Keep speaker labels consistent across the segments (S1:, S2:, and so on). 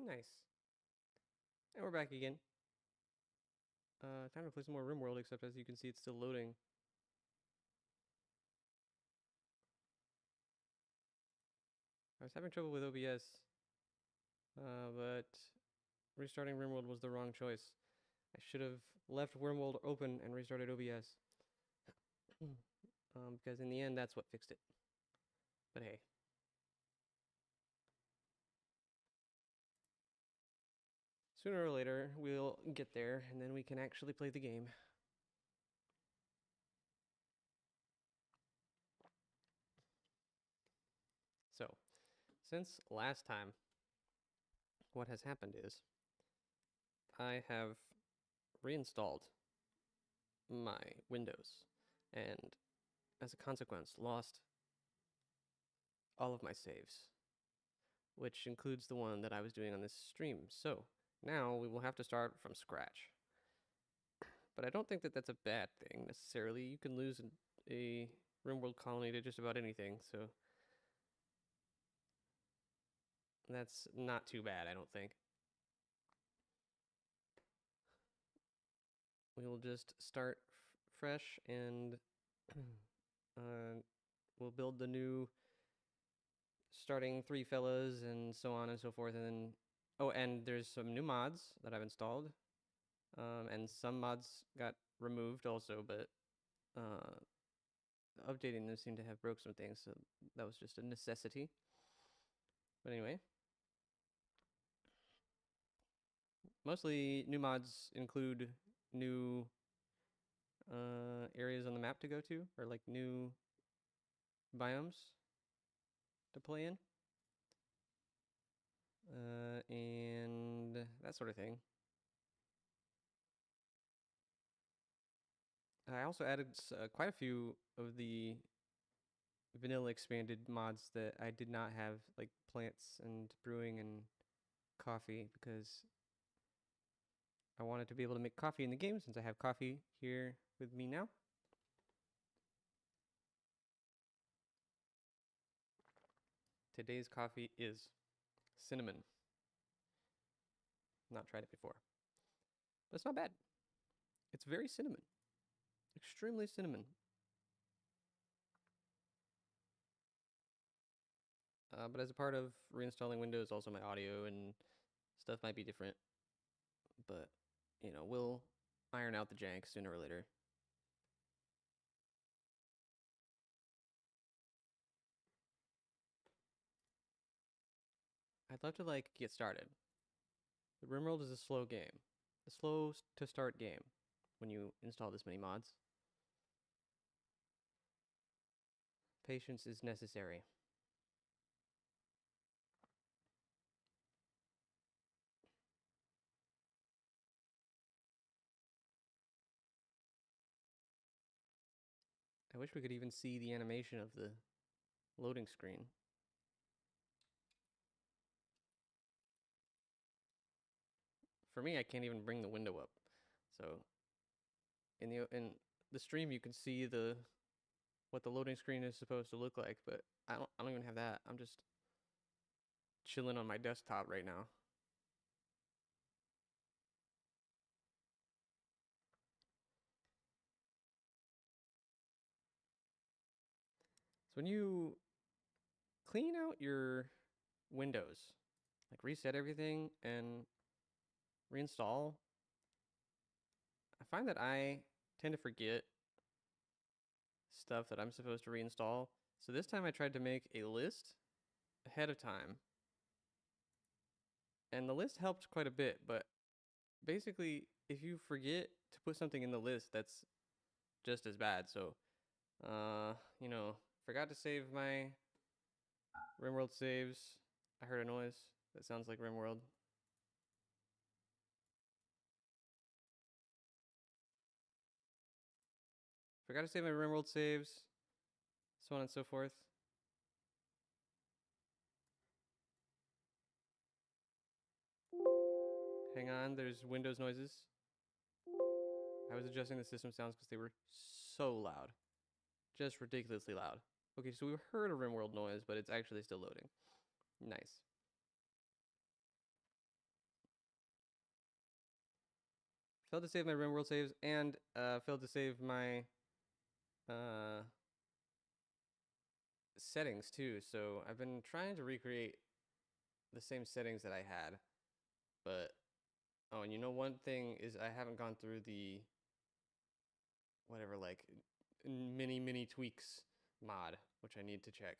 S1: Nice. And we're back again. Time to play some more RimWorld, except as you can see, it's still loading. I was having trouble with OBS, but restarting RimWorld was the wrong choice. I should have left RimWorld open and restarted OBS. Because in the end, that's what fixed it. But hey. Sooner or later, we'll get there, and then we can actually play the game. So, since last time, what has happened is I have reinstalled my Windows, and as a consequence, lost all of my saves, which includes the one that I was doing on this stream. So now we will have to start from scratch. But I don't think that that's a bad thing necessarily. You can lose a RimWorld colony to just about anything, so that's not too bad, I don't think. We will just start fresh and we'll build the new starting 3 fellas and so on and so forth. And then, oh, and there's some new mods that I've installed. And some mods got removed also, but updating them seemed to have broke some things, so that was just a necessity. But anyway, mostly new mods include new areas on the map to go to, or like new biomes to play in, and that sort of thing. I also added quite a few of the vanilla expanded mods that I did not have, like plants and brewing and coffee, because I wanted to be able to make coffee in the game since I have coffee here with me now. Today's coffee is cinnamon. Not tried it before, but it's not bad. It's very cinnamon, extremely cinnamon. But as a part of reinstalling Windows, also my audio and stuff might be different. But, you know, we'll iron out the jank sooner or later. I'd love to, like, get started. The RimWorld is a slow game. A slow to start game when you install this many mods. Patience is necessary. I wish we could even see the animation of the loading screen. For me, I can't even bring the window up. So in the stream, you can see what the loading screen is supposed to look like, but I don't even have that. I'm just chilling on my desktop right now. So when you clean out your Windows, like reset everything and reinstall, I find that I tend to forget stuff that I'm supposed to reinstall. So this time I tried to make a list ahead of time, and the list helped quite a bit, but basically if you forget to put something in the list, that's just as bad. So you know, forgot to save my RimWorld saves. I heard a noise that sounds like RimWorld. Forgot to save my RimWorld saves, so on and so forth. Hang on, there's Windows noises. I was adjusting the system sounds because they were so loud. Just ridiculously loud. Okay, so we heard a RimWorld noise, but it's actually still loading. Nice. failed to save my RimWorld saves, and failed to save my settings too. So I've been trying to recreate the same settings that I had, but oh, and you know, one thing is I haven't gone through the whatever, like, mini tweaks mod, which I need to check.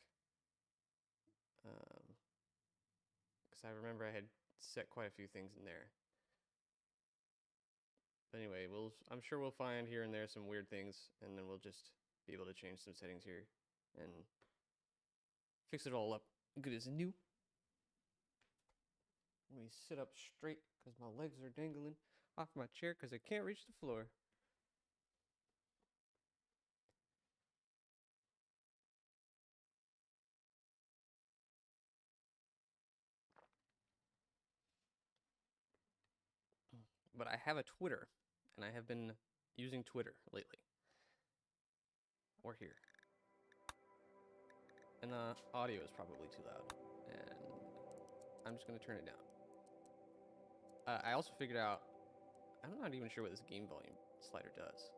S1: Because I remember I had set quite a few things in there. But anyway, I'm sure we'll find here and there some weird things, and then we'll just be able to change some settings here and fix it all up good as new. Let me sit up straight because my legs are dangling off my chair because I can't reach the floor. But I have a Twitter, and I have been using Twitter lately. Or here. And the audio is probably too loud, and I'm just going to turn it down. I also figured out, I'm not even sure what this game volume slider does.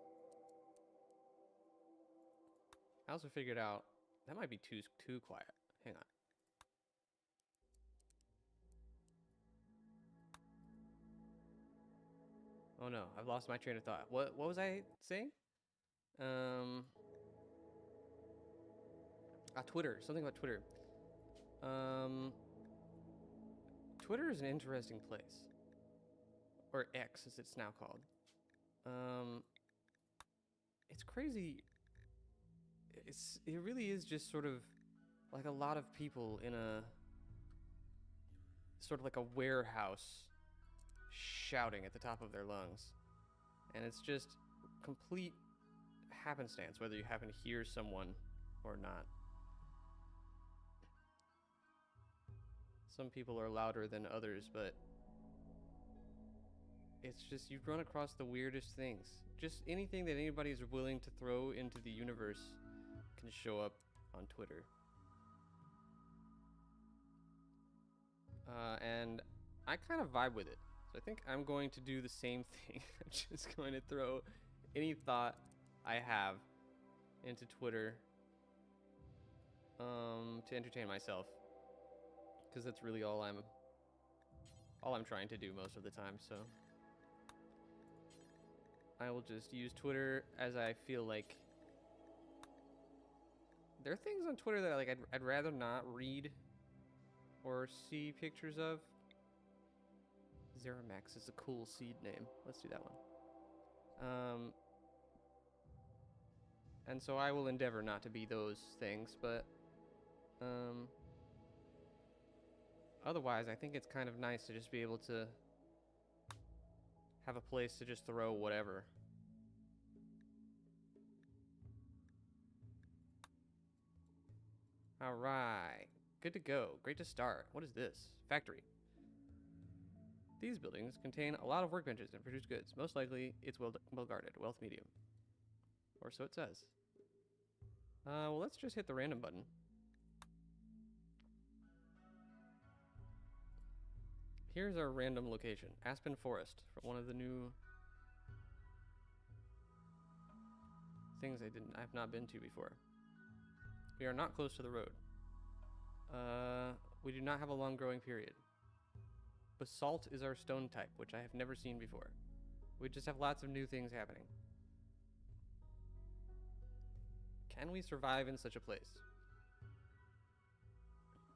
S1: I also figured out that might be too quiet. Hang on. Oh no, I've lost my train of thought. What was I saying? Twitter. Something about Twitter. Twitter is an interesting place. Or X, as it's now called. It's crazy. It really is just sort of like a lot of people in a sort of like a warehouse shouting at the top of their lungs. And it's just complete happenstance whether you happen to hear someone or not. Some people are louder than others, but it's just, you run across the weirdest things. Just anything that anybody is willing to throw into the universe can show up on Twitter. And I kind of vibe with it. So I think I'm going to do the same thing. I'm just going to throw any thought I have into Twitter to entertain myself, because that's really all I'm trying to do most of the time. So I will just use Twitter as I feel like. There are things on Twitter that I'd rather not read or see pictures of. Zeramax is a cool seed name. Let's do that one. And so I will endeavor not to be those things, but otherwise I think it's kind of nice to just be able to have a place to just throw whatever. All right, good to go. Great to start. What is this? Factory. These buildings contain a lot of workbenches and produce goods. Most likely, it's well guarded. Wealth medium. Or so it says. Well, let's just hit the random button. Here's our random location. Aspen Forest. One of the new things I've not been to before. We are not close to the road. We do not have a long growing period. Basalt is our stone type, which I have never seen before. We just have lots of new things happening. Can we survive in such a place?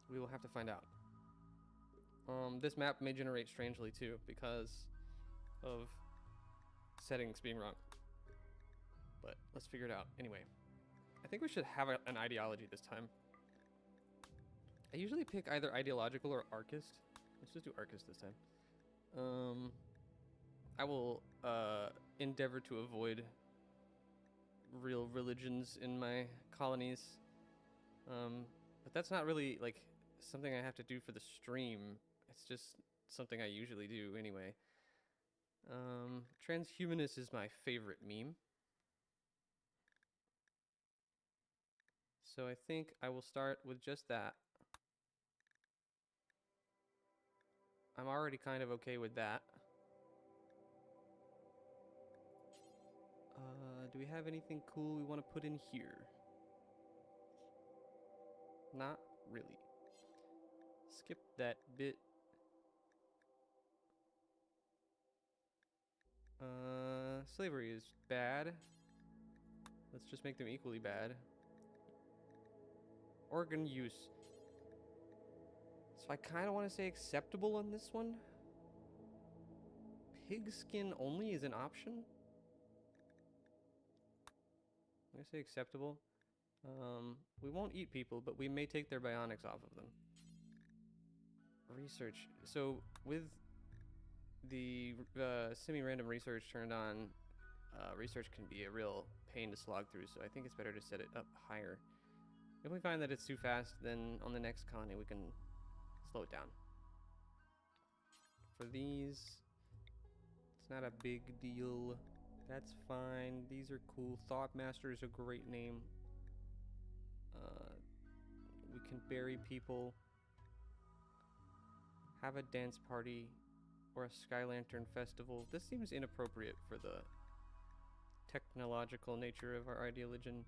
S1: We will have to find out. This map may generate strangely too, because of settings being wrong. But let's figure it out. Anyway, I think we should have an ideology this time. I usually pick either ideological or archist. Let's just do archist this time. I will endeavor to avoid real religions in my colonies. But that's not really like something I have to do for the stream. It's just something I usually do anyway. Transhumanist is my favorite meme. So I think I will start with just that. I'm already kind of okay with that. Do we have anything cool we want to put in here? Not really. Skip that bit. Slavery is bad. Let's just make them equally bad. Organ use. So I kind of want to say acceptable on this one. Pig skin only is an option. I'm going to say acceptable. We won't eat people, but we may take their bionics off of them. Research. So with the semi-random research turned on, research can be a real pain to slog through, so I think it's better to set it up higher. If we find that it's too fast, then on the next colony we can slow it down. For these, it's not a big deal. That's fine. These are cool. Thoughtmaster is a great name. We can bury people. Have a dance party or a Sky Lantern festival. This seems inappropriate for the technological nature of our ideology.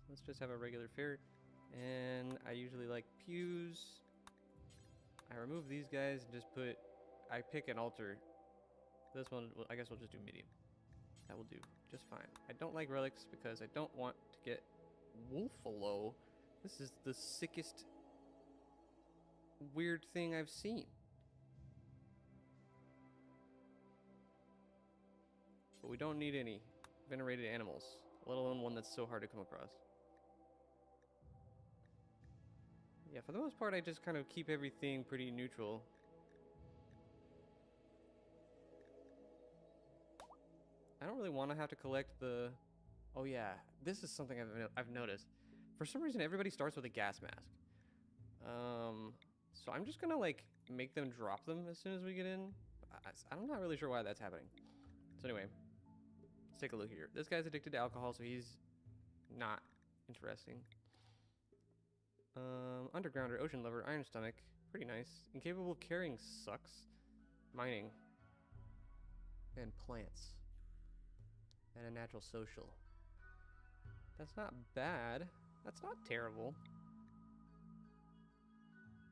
S1: Let's just have a regular fair. And I usually like pews. I remove these guys and just put, I pick an altar. This one, I guess we'll just do medium. That will do just fine. I don't like relics because I don't want to get Wolfalo. This is the sickest weird thing I've seen. But we don't need any venerated animals, let alone one that's so hard to come across. Yeah, for the most part, I just kind of keep everything pretty neutral. I don't really want to have to collect the... Oh yeah, this is something I've noticed. For some reason, everybody starts with a gas mask. So I'm just gonna like make them drop them as soon as we get in. I'm not really sure why that's happening. So anyway, let's take a look here. This guy's addicted to alcohol, so he's not interesting. Undergrounder, ocean lover, iron stomach, pretty nice. Incapable of carrying sucks. Mining. And plants. And a natural social. That's not bad. That's not terrible.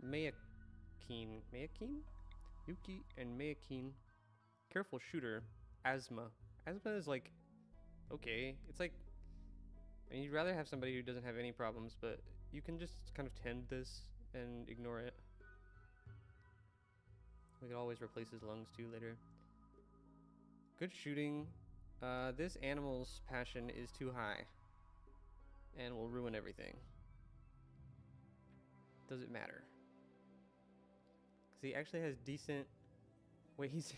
S1: Mayakeen. Mayakeen? Yuki and Mayakeen. Careful shooter. Asthma. Asthma is like... Okay. It's like... I mean, you'd rather have somebody who doesn't have any problems, but you can just kind of tend this and ignore it. We could always replace his lungs too later. Good shooting. This animal's passion is too high and will ruin everything. Does it matter? Because he actually has decent... Wait, he's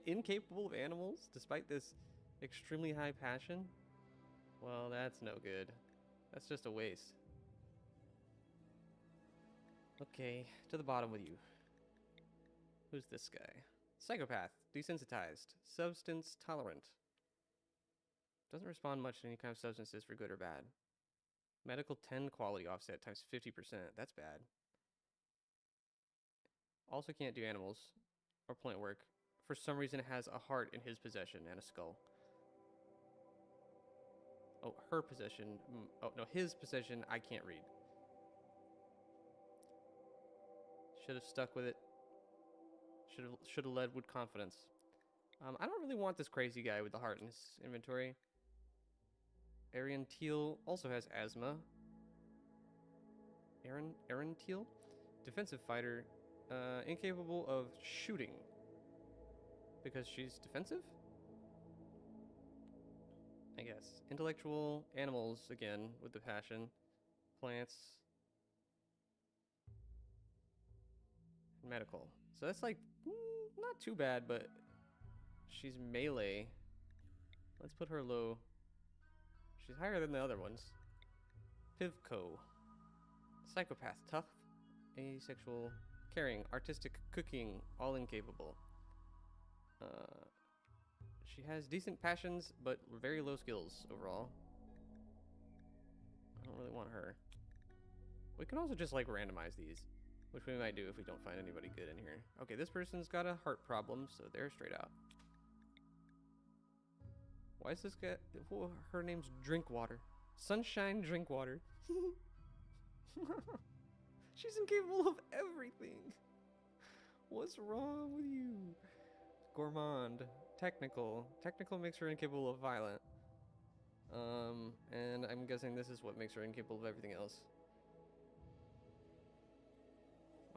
S1: incapable of animals despite this extremely high passion? Well, that's no good. That's just a waste. Okay, to the bottom with you. Who's this guy? Psychopath, desensitized, substance tolerant. Doesn't respond much to any kind of substances for good or bad. Medical 10 quality offset times 50%. That's bad. Also can't do animals or plant work. For some reason it has a heart in his possession and a skull. Oh, her possession. Oh, no, his possession I can't read. Should have stuck with it. Should have led with confidence. I don't really want this crazy guy with the heart in his inventory. Arian Teal also has asthma. Aaron Teal? Defensive fighter. Incapable of shooting. Because she's defensive? I guess. Intellectual, animals, again, with the passion. Plants. Medical. So that's like, not too bad, but she's melee. Let's put her low. She's higher than the other ones. Pivco. Psychopath, tough, asexual, caring, artistic, cooking, all incapable. She has decent passions, but very low skills overall. I don't really want her. We can also just like randomize these, which we might do if we don't find anybody good in here. Okay, this person's got a heart problem, so they're straight out. Why is this guy? Her name's Drinkwater. Sunshine Drinkwater. She's incapable of everything. What's wrong with you? Gourmand. Technical. Technical makes her incapable of violent. And I'm guessing this is what makes her incapable of everything else.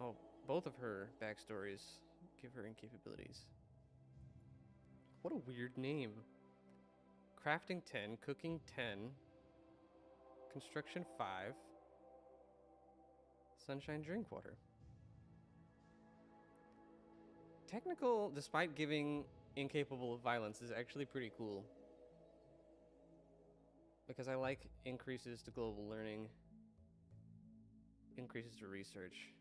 S1: Oh, both of her backstories give her incapabilities. What a weird name. Crafting 10, cooking 10, construction 5, sunshine Drinkwater. Technical, despite giving incapable of violence, is actually pretty cool. Because I like increases to global learning, increases to research.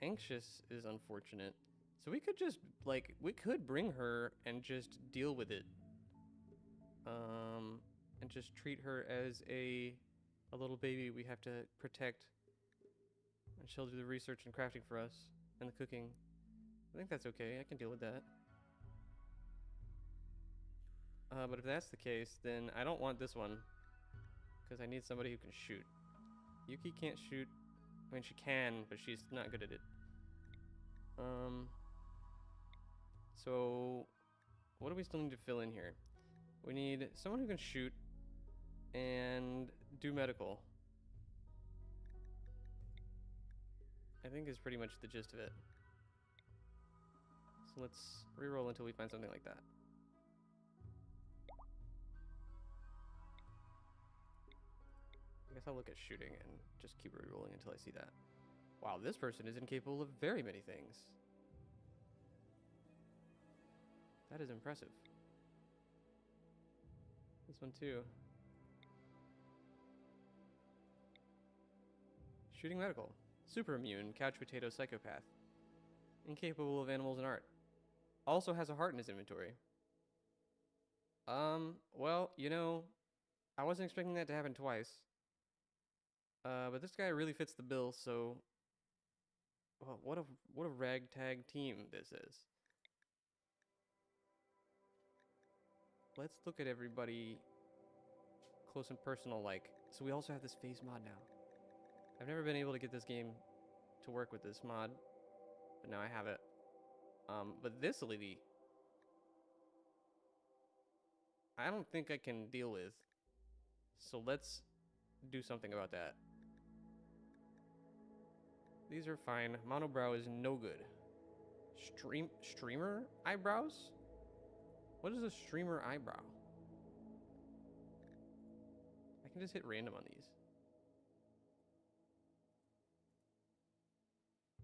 S1: Anxious is unfortunate. So we could just, like, we could bring her and just deal with it. And just treat her as a little baby we have to protect. And she'll do the research and crafting for us, and the cooking. I think that's okay, I can deal with that. But if that's the case, then I don't want this one. Because I need somebody who can shoot. Yuki can't shoot. I mean, she can, but she's not good at it. So what do we still need to fill in here? We need someone who can shoot and do medical. I think is pretty much the gist of it. So let's reroll until we find something like that. I guess I'll look at shooting and just keep rerolling until I see that. Wow, this person is incapable of very many things. That is impressive. This one too. Shooting medical. Super immune, couch potato psychopath. Incapable of animals and art. Also has a heart in his inventory. Well, you know, I wasn't expecting that to happen twice. But this guy really fits the bill, so well, what a ragtag team this is. Let's look at everybody close and personal like. So we also have this phase mod now. I've never been able to get this game to work with this mod, but now I have it. But this lady, I don't think I can deal with. So let's do something about that. These are fine. Monobrow is no good. Streamer eyebrows? What is a streamer eyebrow? I can just hit random on these.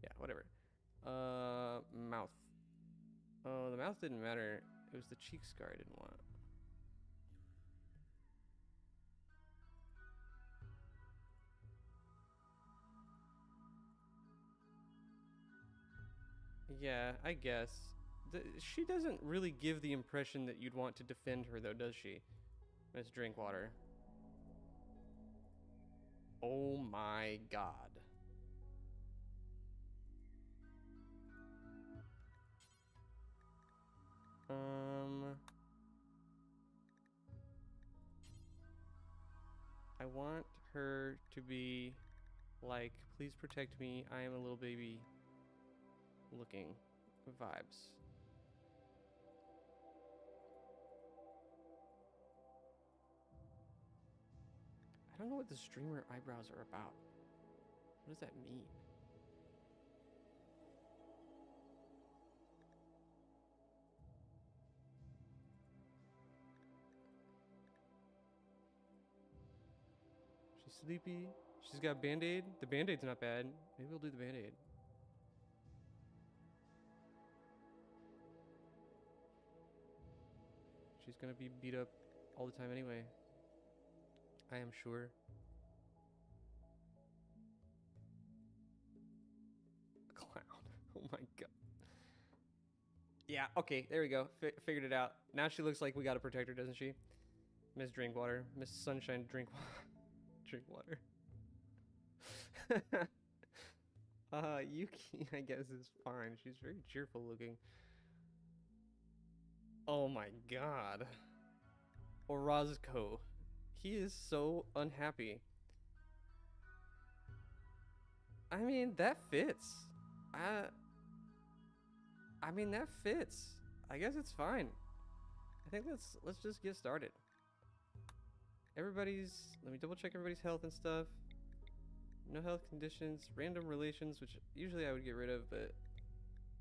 S1: Yeah, whatever. Mouth. Oh, the mouth didn't matter. It was the cheek scar I didn't want. Yeah, I guess. She doesn't really give the impression that you'd want to defend her, though, does she? Miss Drinkwater. Oh my god. I want her to be like, please protect me, I am a little baby looking vibes. I don't know what the streamer eyebrows are about. What does that mean? She's sleepy. She's got Band-Aid. The Band-Aid's not bad. Maybe we'll do the Band-Aid. She's gonna be beat up all the time anyway. I am sure. Clown. Oh my god. Yeah, okay, there we go. Figured it out. Now she looks like we gotta protect her, doesn't she? Miss Drinkwater. Miss Sunshine Drinkwater. Yuki, I guess, is fine. She's very cheerful looking. Oh my god. Orozco. He is so unhappy. I mean, that fits. I I mean that fits. I guess it's fine. I think let's just get started. Let me double check everybody's health and stuff. No health conditions, random relations, which usually I would get rid of, but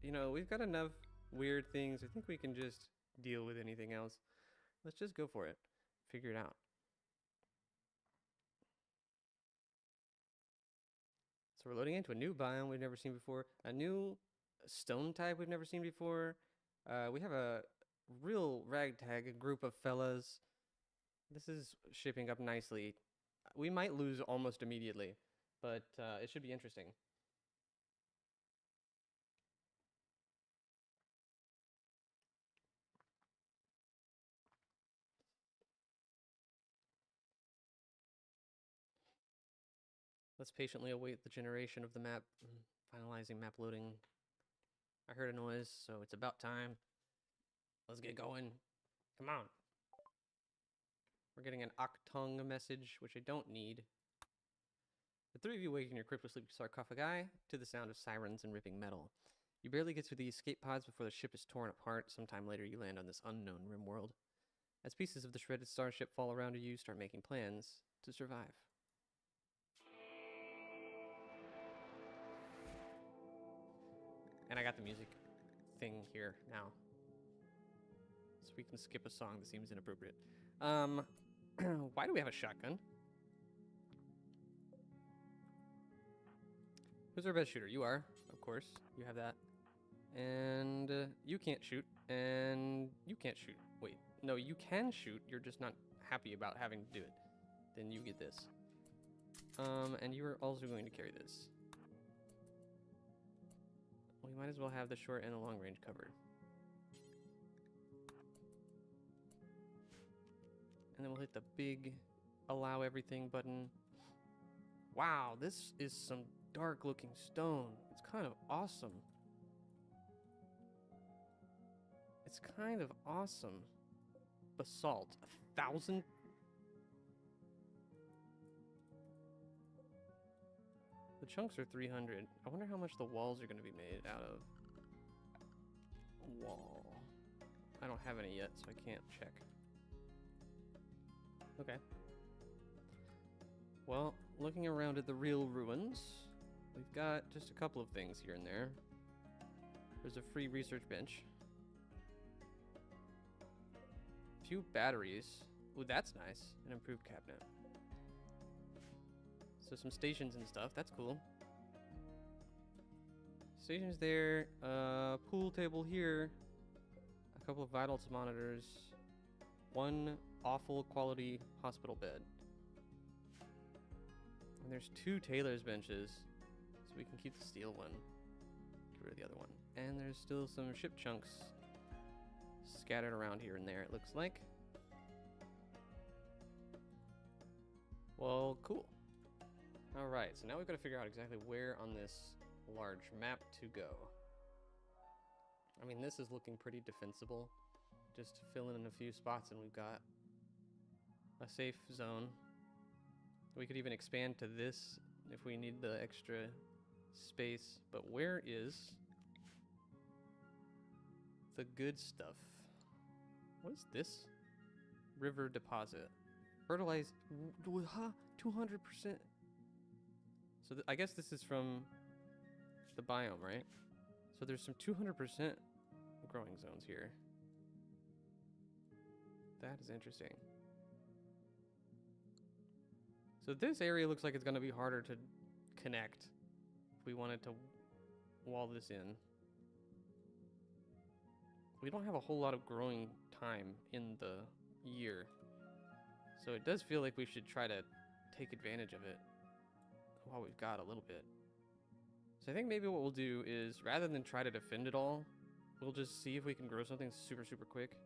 S1: you know, we've got enough weird things. I think we can just deal with anything else. Let's just go for it. Figure it out. So we're loading into a new biome we've never seen before, a new stone type we've never seen before. We have a real ragtag group of fellas. This is shaping up nicely. We might lose almost immediately, but it should be interesting. Let's patiently await the generation of the map. Finalizing map loading. I heard a noise, so it's about time. Let's get going. Come on. We're getting an Octung message, which I don't need. The three of you wake in your crypto-sleep sarcophagi to the sound of sirens and ripping metal. You barely get to the escape pods before the ship is torn apart. Sometime later, you land on this unknown RimWorld. As pieces of the shredded starship fall around you, start making plans to survive. And I got the music thing here now. So we can skip a song that seems inappropriate. Why do we have a shotgun? Who's our best shooter? You are, of course. You have that. And you can't shoot. And you can't shoot. Wait, no, you can shoot. You're just not happy about having to do it. Then you get this. And you are also going to carry this. We might as well have the short and the long range covered. And then we'll hit the big allow everything button. Wow, this is some dark looking stone. It's kind of awesome. It's kind of awesome. Basalt, 1,000. The chunks are 300. I wonder how much the walls are going to be made out of. Wall. I don't have any yet, so I can't check. Okay. Well, looking around at the real ruins, we've got just a couple of things here and there. There's a free research bench. A few batteries. Ooh, that's nice. An improved cabinet. So some stations and stuff. That's cool. Stations there. Pool table here. A couple of vitals monitors. One awful quality hospital bed. And there's 2 tailor's benches. So we can keep the steel one. Get rid of the other one. And there's still some ship chunks scattered around here and there, it looks like. Well, cool. Alright, so now we've got to figure out exactly where on this large map to go. I mean, this is looking pretty defensible. Just fill in a few spots and we've got a safe zone. We could even expand to this if we need the extra space. But where is the good stuff? What is this? River deposit. Fertilized. 200%. So I guess this is from the biome, right? So there's some 200% growing zones here. That is interesting. So this area looks like it's going to be harder to connect if we wanted to wall this in. We don't have a whole lot of growing time in the year. So it does feel like we should try to take advantage of it while we've got a little bit. So I think maybe what we'll do is, rather than try to defend it all, we'll just see if we can grow something super, super quick.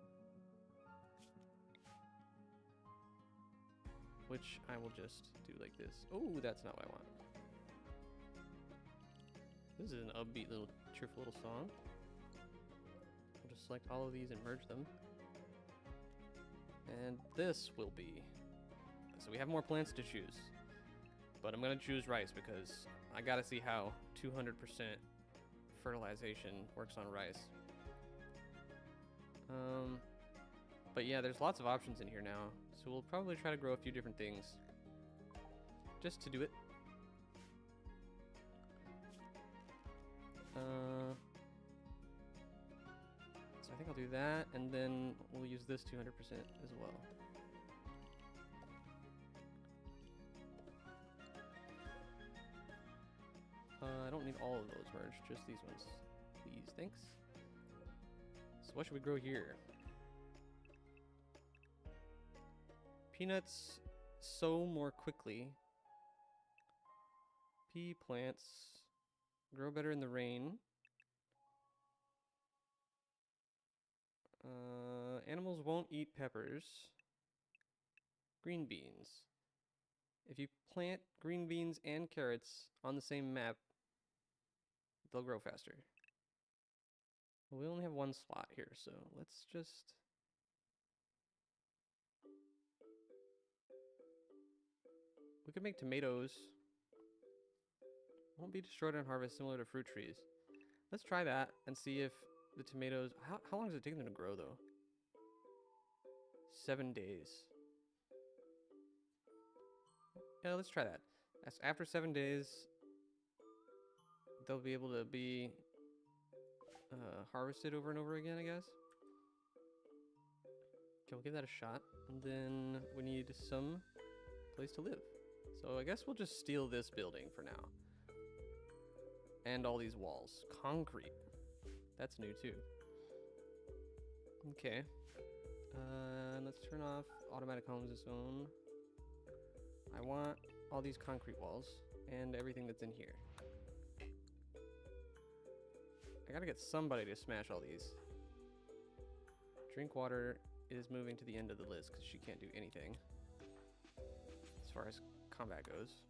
S1: Which I will just do like this. Oh, that's not what I want. This is an upbeat little, cheerful little song. We'll just select all of these and merge them. And this will be... So we have more plants to choose. But I'm going to choose rice because I got to see how 200% fertilization works on rice. But yeah, there's lots of options in here now. So we'll probably try to grow a few different things. Just to do it. So I think I'll do that, and then we'll use this 200% as well. I don't need all of those merged, just these ones. Please, thanks. So what should we grow here? Peanuts sow more quickly. Pea plants grow better in the rain. Animals won't eat peppers. Green beans. If you plant green beans and carrots on the same map, they'll grow faster. Well, we only have one slot here, so let's just... We could make tomatoes. Won't be destroyed on harvest, similar to fruit trees. Let's try that and see if the tomatoes... How long does it take them to grow, though? 7 days. Yeah, let's try that. After 7 days, they'll be able to be harvested over and over again, I guess. Okay, we'll give that a shot. And then we need some place to live. So I guess we'll just steal this building for now. And all these walls. Concrete. That's new too. Okay. Let's turn off automatic homes zone. I want all these concrete walls and everything that's in here. I gotta get somebody to smash all these. Drink water is moving to the end of the list because she can't do anything as far as combat goes.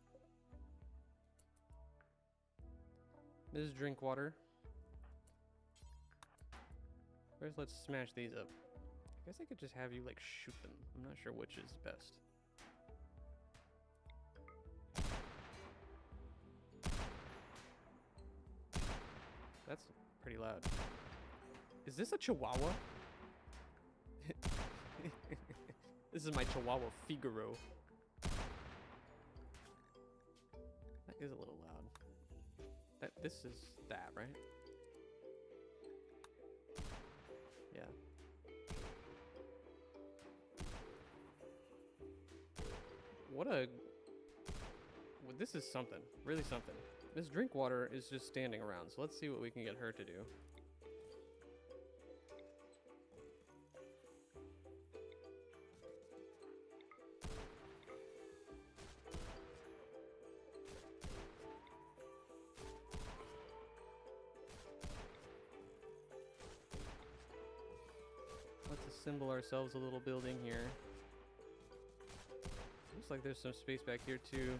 S1: Ms. Drinkwater. First, let's smash these up. I guess I could just have you, like, shoot them. I'm not sure which is best. That's pretty loud. Is this a Chihuahua? This is my Chihuahua Figaro. That is a little loud. This is that, right? Yeah. This is something. Really something. This Drinkwater is just standing around, so let's see what we can get her to do. Let's assemble ourselves a little building here. Looks like there's some space back here too.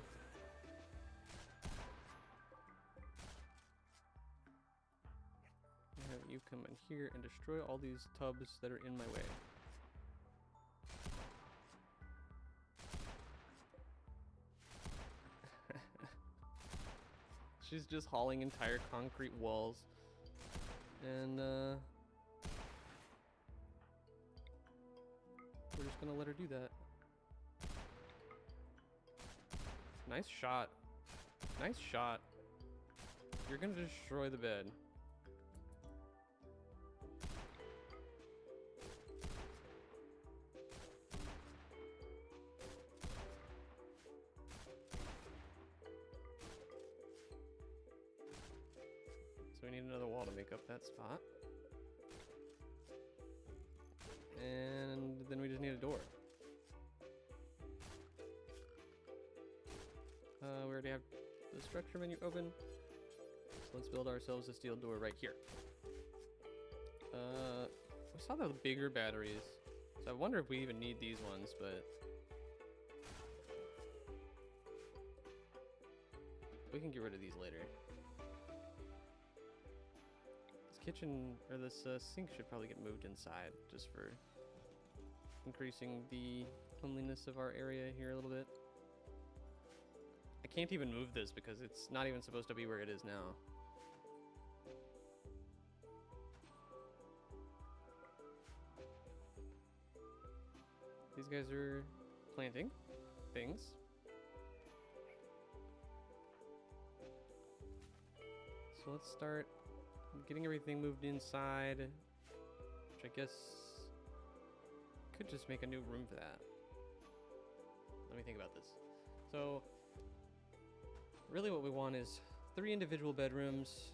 S1: Have you come in here and destroy all these tubs that are in my way. She's just hauling entire concrete walls. And we're just gonna let her do that. Nice shot. Nice shot. You're gonna destroy the bed. So we need another wall to make up that spot. And then we just need a door. We already have the structure menu open. So let's build ourselves a steel door right here. We saw the bigger batteries. So I wonder if we even need these ones, but we can get rid of these later. This kitchen, or this sink should probably get moved inside just for increasing the cleanliness of our area here a little bit. I can't even move this because it's not even supposed to be where it is now. These guys are planting things. So let's start getting everything moved inside, which I guess could just make a new room for that. Let me think about this. So really what we want is 3 individual bedrooms,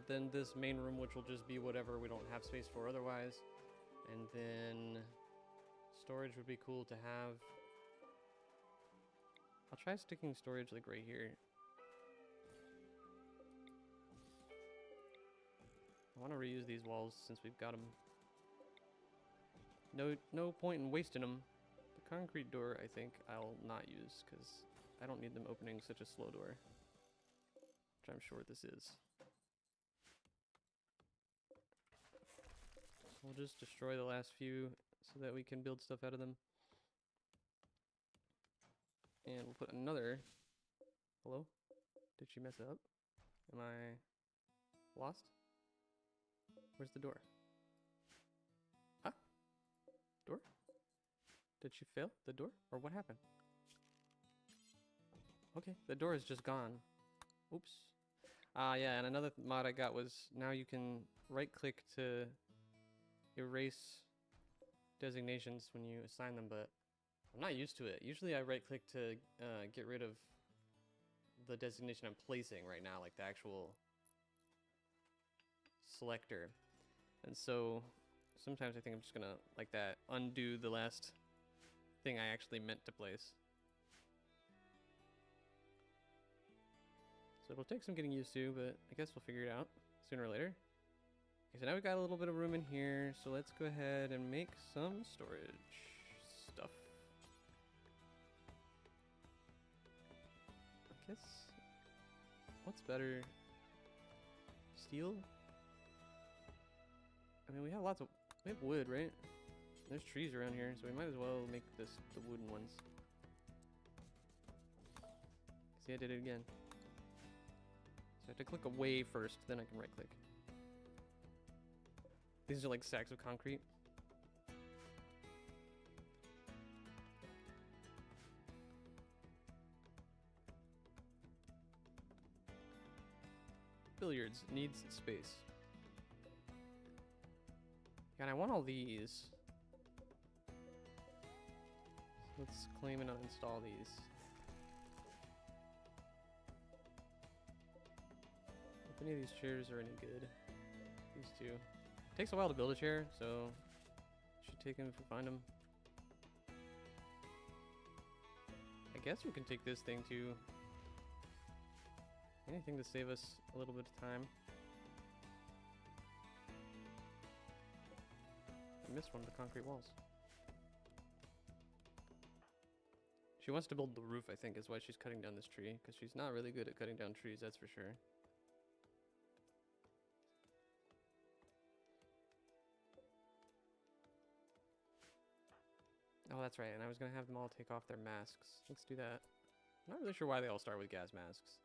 S1: then this main room, which will just be whatever we don't have space for otherwise, and then storage would be cool to have. I'll try sticking storage like right here. I want to reuse these walls since we've got them. No point in wasting them. The concrete door I think I'll not use because I don't need them opening such a slow door, which I'm sure this is. We'll just destroy the last few so that we can build stuff out of them. And we'll put another... Hello? Did she mess up? Am I lost? Where's the door? Huh? Door? Did she fail the door? Or what happened? Okay, the door is just gone. Oops. Yeah, and another mod I got was now you can right click to erase designations when you assign them, but I'm not used to it. Usually I right click to get rid of the designation I'm placing right now, like the actual selector. And so sometimes I think I'm just gonna, like that, undo the last thing I actually meant to place. So it'll take some getting used to, but I guess we'll figure it out sooner or later. Okay, so now we've got a little bit of room in here, so let's go ahead and make some storage stuff. I guess, what's better? Steel? I mean, we have wood, right? There's trees around here, so we might as well make the wooden ones. See, I did it again. So I have to click away first, then I can right click. These are like sacks of concrete. Billiards needs space. God, I want all these. Let's claim and uninstall these. If any of these chairs are any good. These two. Takes a while to build a chair, so should take them if we find them. I guess we can take this thing too. Anything to save us a little bit of time. I missed one of the concrete walls. She wants to build the roof, I think, is why she's cutting down this tree, because she's not really good at cutting down trees, that's for sure. Oh, that's right, and I was going to have them all take off their masks. Let's do that. I'm not really sure why they all start with gas masks.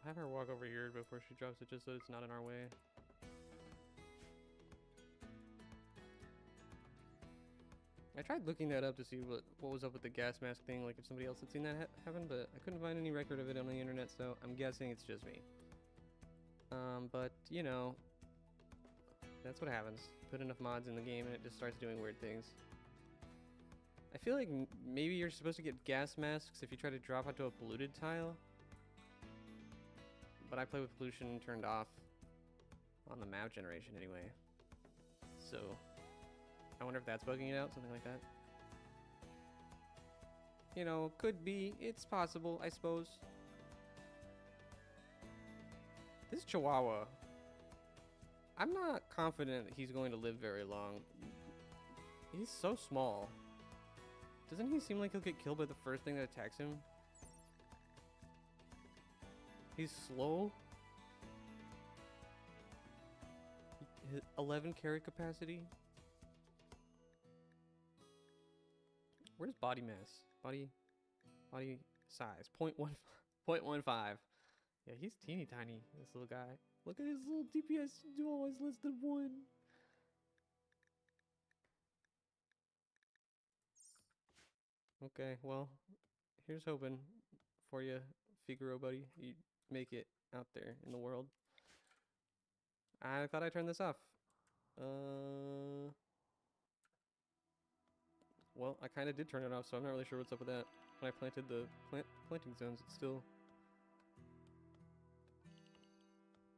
S1: I'll have her walk over here before she drops it, just so it's not in our way. I tried looking that up to see what was up with the gas mask thing, like if somebody else had seen that happen, but I couldn't find any record of it on the internet, so I'm guessing it's just me. But, you know, that's what happens. Put enough mods in the game and it just starts doing weird things. I feel like maybe you're supposed to get gas masks if you try to drop onto a polluted tile. But I play with pollution turned off on the map generation anyway. So I wonder if that's bugging it out, something like that. You know, could be. It's possible, I suppose. This Chihuahua, I'm not confident that he's going to live very long. He's so small. Doesn't he seem like he'll get killed by the first thing that attacks him? He's slow. 11 carry capacity. Where's body mass? Body size. 0.15. Yeah, he's teeny tiny, this little guy. Look at his little DPS. Oh, it's less than 1. Okay, well, here's hoping for you, Figaro buddy. You make it out there in the world. I thought I turned this off. Well, I kind of did turn it off, so I'm not really sure what's up with that. When I planted the planting zones, it's still...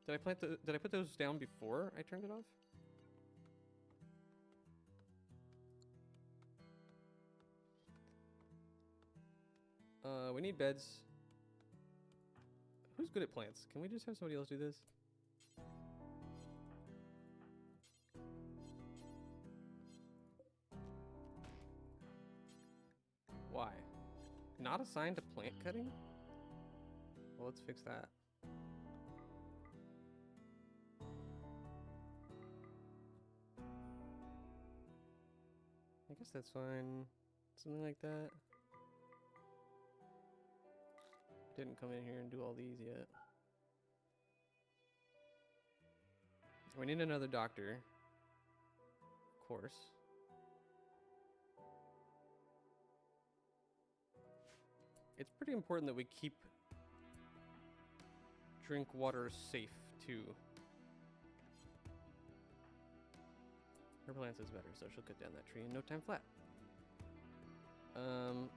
S1: Did I put those down before I turned it off? We need beds. Who's good at plants? Can we just have somebody else do this? Why? Not assigned to plant cutting? Well, let's fix that. I guess that's fine. Something like that. Didn't come in here and do all these yet. We need another doctor. Of course. It's pretty important that we keep drink water safe, too. Her plants is better, so she'll cut down that tree in no time flat.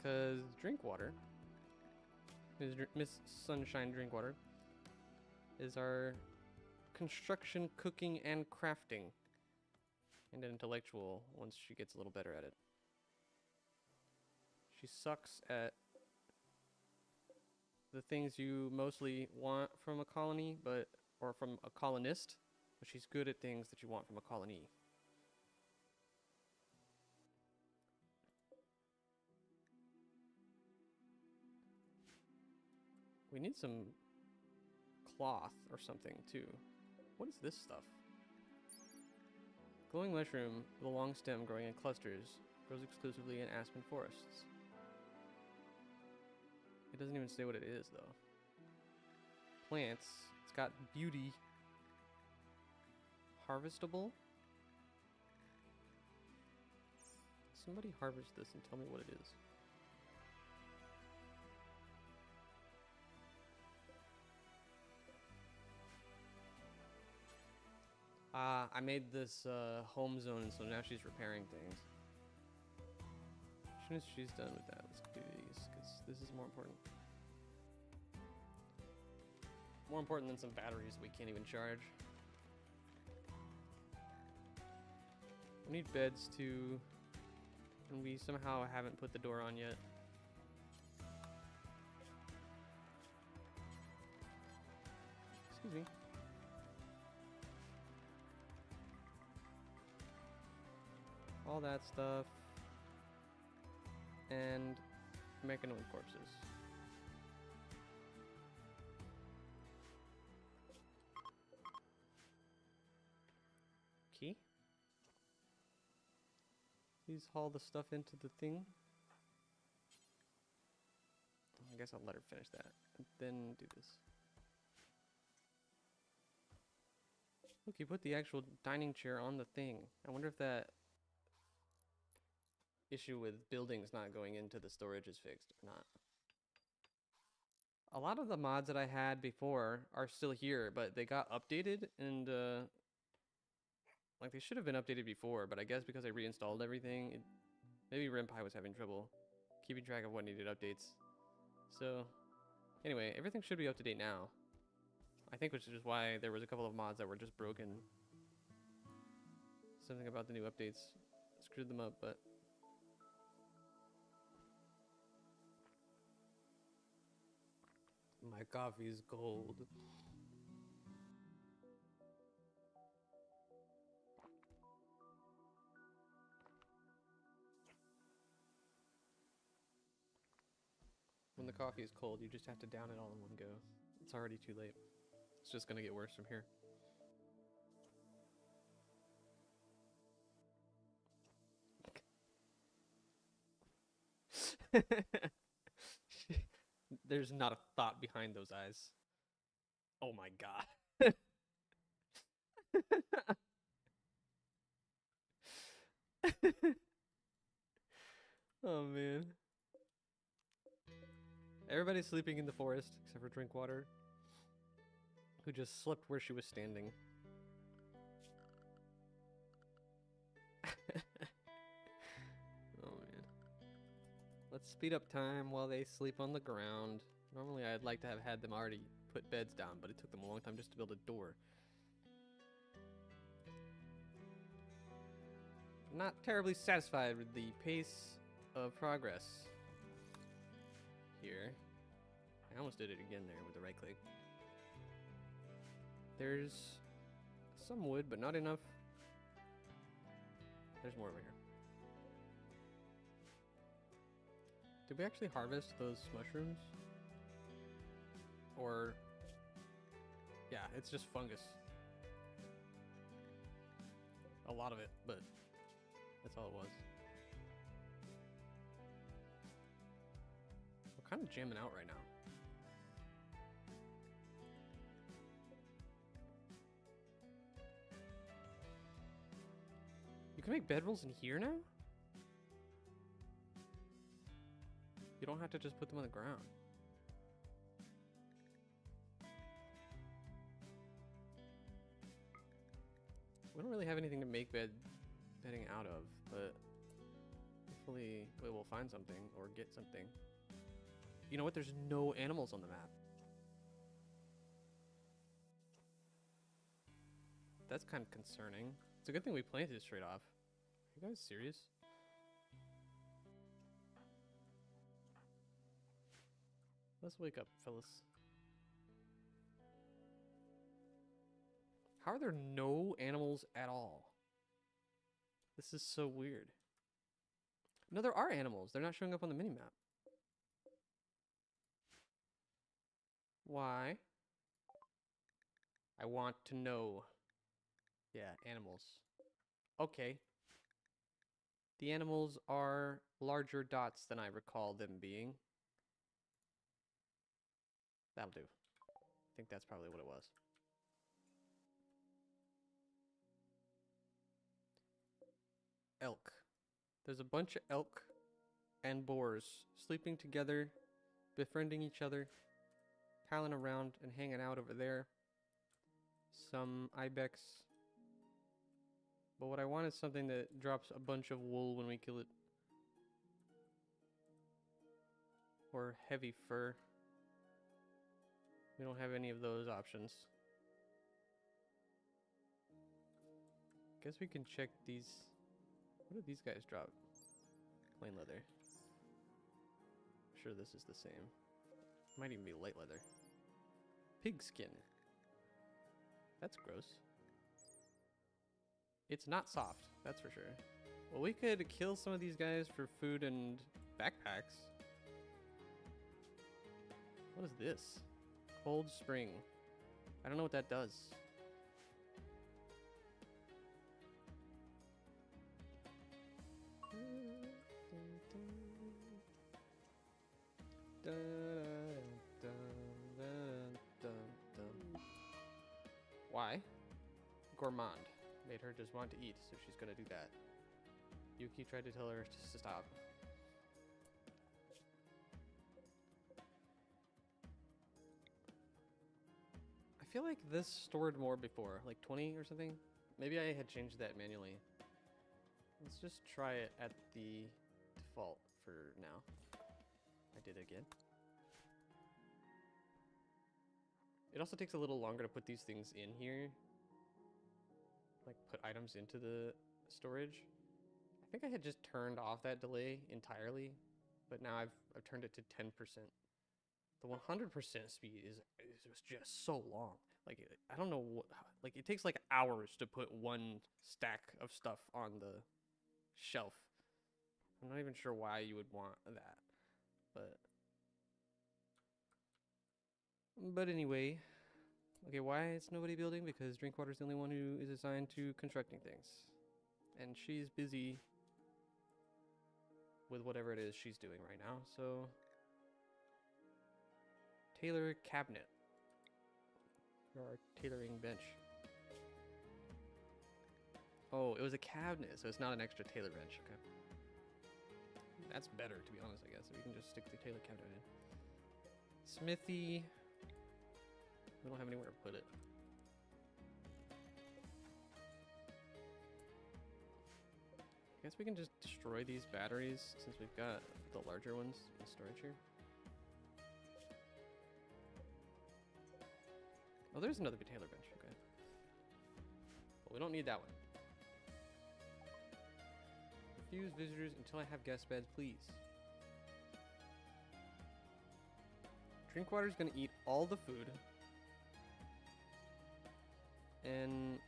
S1: Cause drink water, Miss Sunshine Drinkwater, is our construction, cooking, and crafting, and an intellectual once she gets a little better at it. She sucks at the things you mostly want from a colony, or from a colonist, but she's good at things that you want from a colony. We need some cloth or something too. What is this stuff? Glowing mushroom with a long stem growing in clusters. Grows exclusively in aspen forests. It doesn't even say what it is though. Plants. It's got beauty. Harvestable? Somebody harvest this and tell me what it is. I made this home zone, so now she's repairing things. As soon as she's done with that, let's do these, because this is more important. More important than some batteries we can't even charge. We need beds too, and we somehow haven't put the door on yet. Excuse me. All that stuff, and mechanoid corpses. Key? Please haul the stuff into the thing. I guess I'll let her finish that, and then do this. Look, you put the actual dining chair on the thing. I wonder if that issue with buildings not going into the storage is fixed or not. A lot of the mods that I had before are still here, but they got updated, and like they should have been updated before, but I guess because I reinstalled everything, maybe RimPie was having trouble keeping track of what needed updates. So anyway, everything should be up to date now. I think which is why there was a couple of mods that were just broken. Something about the new updates screwed them up, but my coffee's cold. When the coffee is cold, you just have to down it all in one go. It's already too late. It's just gonna get worse from here. There's not a thought behind those eyes. Oh my god. Oh man. Everybody's sleeping in the forest except for Drinkwater, who just slept where she was standing. Oh man. Let's speed up time while they sleep on the ground. Normally I'd like to have had them already put beds down, but it took them a long time just to build a door. Not terribly satisfied with the pace of progress here. I almost did it again there with the right click. There's some wood, but not enough. There's more over here. Did we actually harvest those mushrooms? Or... yeah, it's just fungus. A lot of it, but that's all it was. We're kind of jamming out right now. You can make bedrolls in here now? You don't have to just put them on the ground. We don't really have anything to make bedding out of, but hopefully we will find something or get something. You know what? There's no animals on the map. That's kind of concerning. It's a good thing we planted it straight off. Are you guys serious? Let's wake up, fellas. How are there no animals at all? This is so weird. No, there are animals. They're not showing up on the minimap. Why? I want to know. Yeah, animals. Okay. The animals are larger dots than I recall them being. That'll do. I think that's probably what it was. Elk. There's a bunch of elk and boars sleeping together, befriending each other, palling around and hanging out over there. Some ibex. But what I want is something that drops a bunch of wool when we kill it. Or heavy fur. We don't have any of those options. Guess we can check these. What do these guys drop? Plain leather. I'm sure this is the same. Might even be light leather. Pig skin. That's gross. It's not soft, that's for sure. Well, we could kill some of these guys for food and backpacks. What is this? Cold Spring. I don't know what that does. Why? Gourmand. Made her just want to eat, so she's gonna do that. Yuki tried to tell her to stop. I feel like this stored more before, like 20 or something. Maybe I had changed that manually. Let's just try it at the default for now. I did it again. It also takes a little longer to put these things in here. Like put items into the storage. I think I had just turned off that delay entirely, but now I've turned it to 10%. The 100% speed is just so long. Like I don't know what, like it takes like hours to put one stack of stuff on the shelf. I'm not even sure why you would want that, but But anyway, okay, why is nobody building? Because Drinkwater's the only one who is assigned to constructing things. And she's busy with whatever it is she's doing right now, so... Tailor cabinet. For our tailoring bench. Oh, it was a cabinet, so it's not an extra tailor bench, okay. That's better, to be honest, I guess. We can just stick the tailor cabinet in. Smithy. We don't have anywhere to put it. I guess we can just destroy these batteries since we've got the larger ones in storage here. Oh, there's another tailor bench, okay. But we don't need that one. Refuse visitors until I have guest beds, please. Drinkwater's gonna eat all the food. And...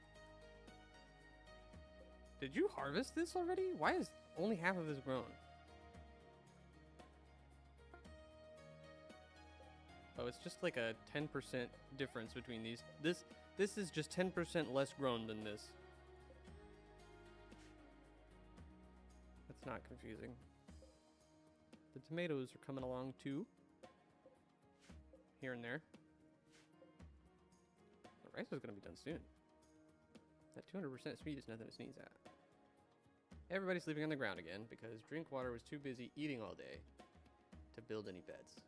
S1: Did you harvest this already? Why is only half of this grown? Oh, it's just like a 10% difference between these. This is just 10% less grown than this. That's not confusing. The tomatoes are coming along too. Here and there. The rice is going to be done soon. That 200% speed is nothing to sneeze at. Everybody's sleeping on the ground again because Drinkwater was too busy eating all day to build any beds.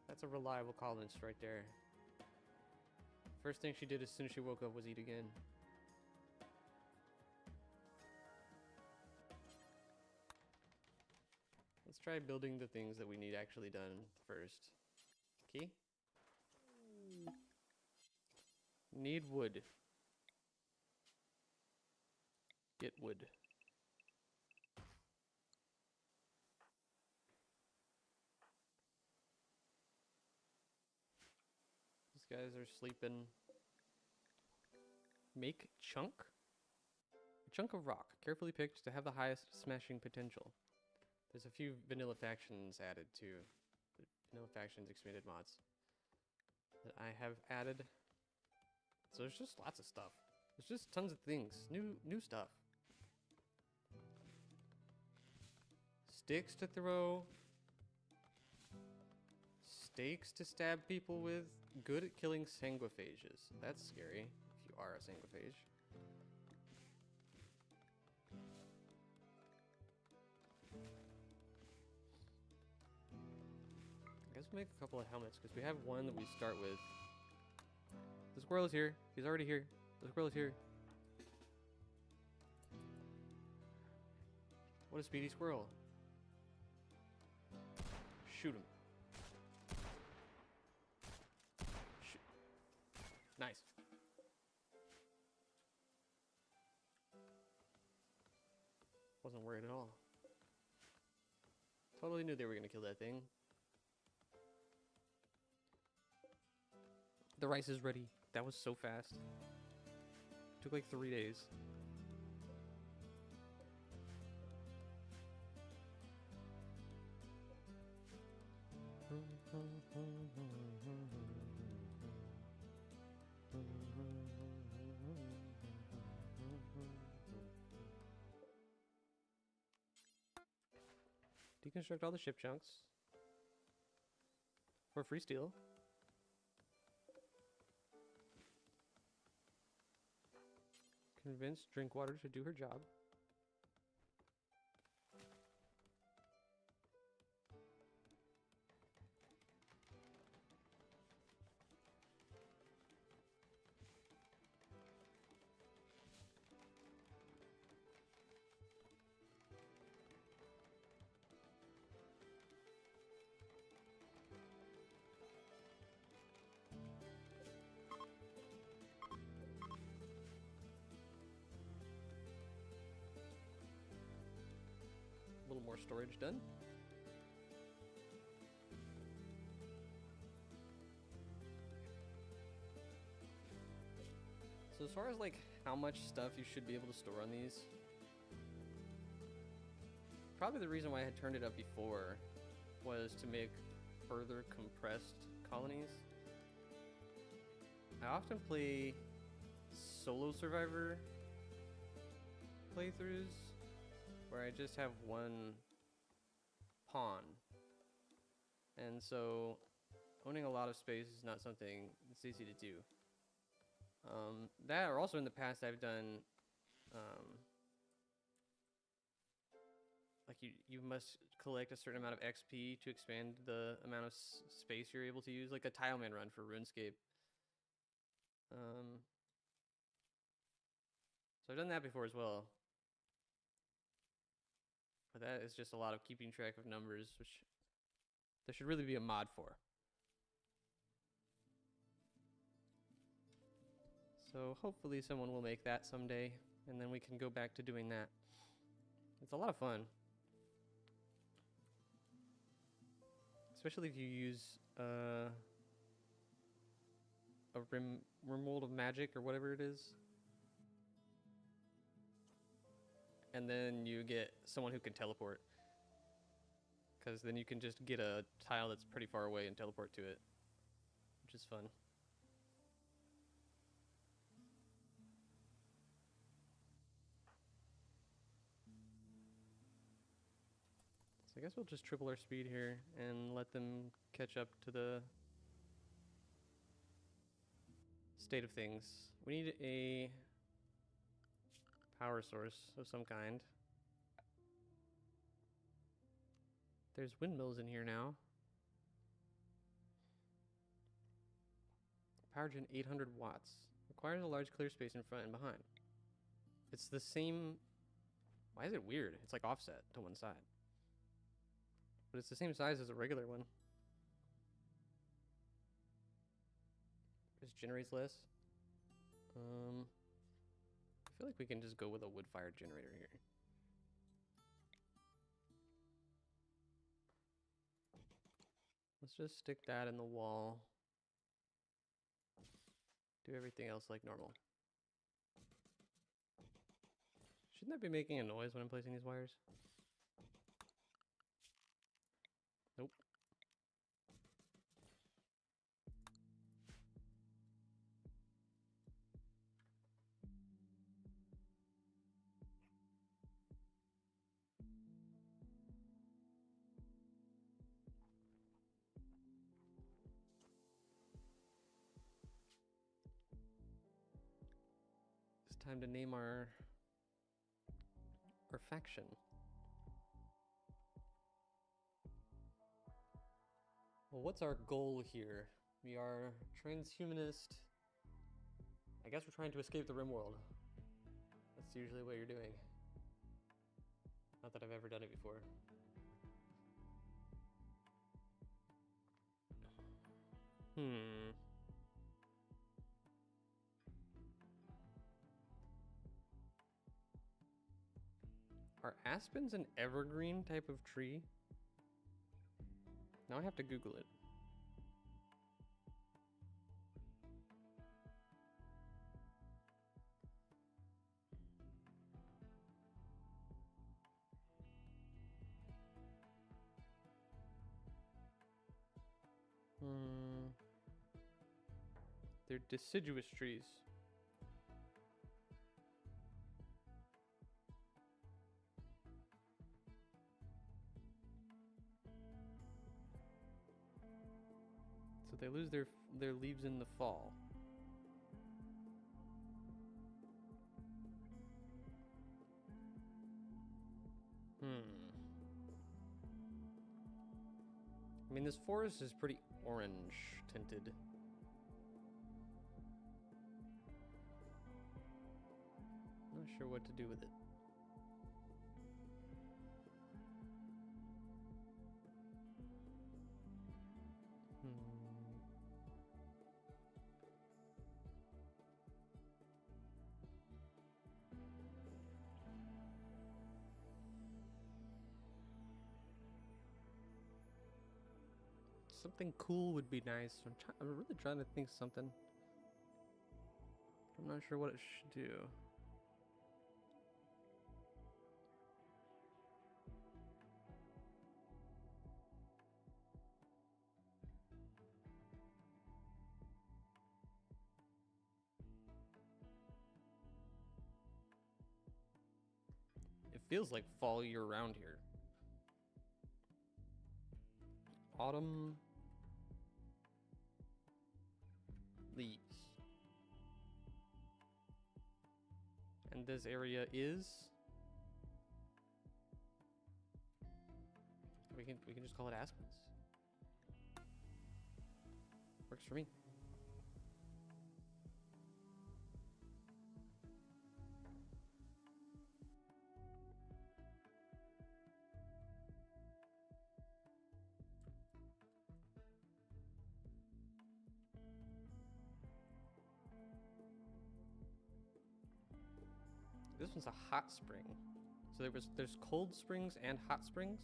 S1: That's a reliable colonist right there. First thing she did as soon as she woke up was eat again. Let's try building the things that we need actually done first. Key? Need wood. Get wood. These guys are sleeping. Make chunk? A chunk of rock, carefully picked to have the highest smashing potential. There's a few vanilla factions added to the vanilla factions expanded mods that I have added. So there's just lots of stuff. There's just tons of things. New stuff. Sticks to throw. Stakes to stab people with. Good at killing sanguiphages. That's scary if you are a sanguiphage. I guess we'll make a couple of helmets because we have one that we start with. The squirrel is here. He's already here. The squirrel is here. What a speedy squirrel. Shoot him. Shoot. Nice. Wasn't worried at all. Totally knew they were going to kill that thing. The rice is ready. That was so fast. Took like 3 days. Deconstruct all the ship chunks for free steel. Convince Drinkwater to do her job. A little more storage done. So as far as like how much stuff you should be able to store on these, probably the reason why I had turned it up before was to make further compressed colonies. I often play solo survivor playthroughs where I just have one pawn, and so owning a lot of space is not something that's easy to do. That, or also in the past I've done like you must collect a certain amount of XP to expand the amount of space you're able to use, like a tileman run for RuneScape. So I've done that before as well. But that is just a lot of keeping track of numbers, which there should really be a mod for. So hopefully someone will make that someday, and then we can go back to doing that. It's a lot of fun. Especially if you use a RimWorld of Magic or whatever it is. And then you get someone who can teleport. Because then you can just get a tile that's pretty far away and teleport to it. Which is fun. So I guess we'll just triple our speed here and let them catch up to the state of things. We need a power source of some kind. There's windmills in here now. Power gen 800 watts. Requires a large clear space in front and behind. It's the same... Why is it weird? It's like offset to one side. But it's the same size as a regular one. Just generates less. I feel like we can just go with a wood-fired generator here. Let's just stick that in the wall. Do everything else like normal. Shouldn't that be making a noise when I'm placing these wires? Nope. It's time to name our faction. Well, what's our goal here? We are transhumanist. I guess we're trying to escape the RimWorld. That's usually what you're doing. Not that I've ever done it before. Are aspens an evergreen type of tree? Now I have to Google it. They're deciduous trees. So they lose their leaves in the fall. I mean, this forest is pretty orange tinted. Not sure what to do with it. Something cool would be nice. I'm really trying to think of something. I'm not sure what it should do. feels like fall year round here. Autumn leaves. And this area is, we can just call it aspens. Works for me. This one's a hot spring. So there's cold springs and hot springs.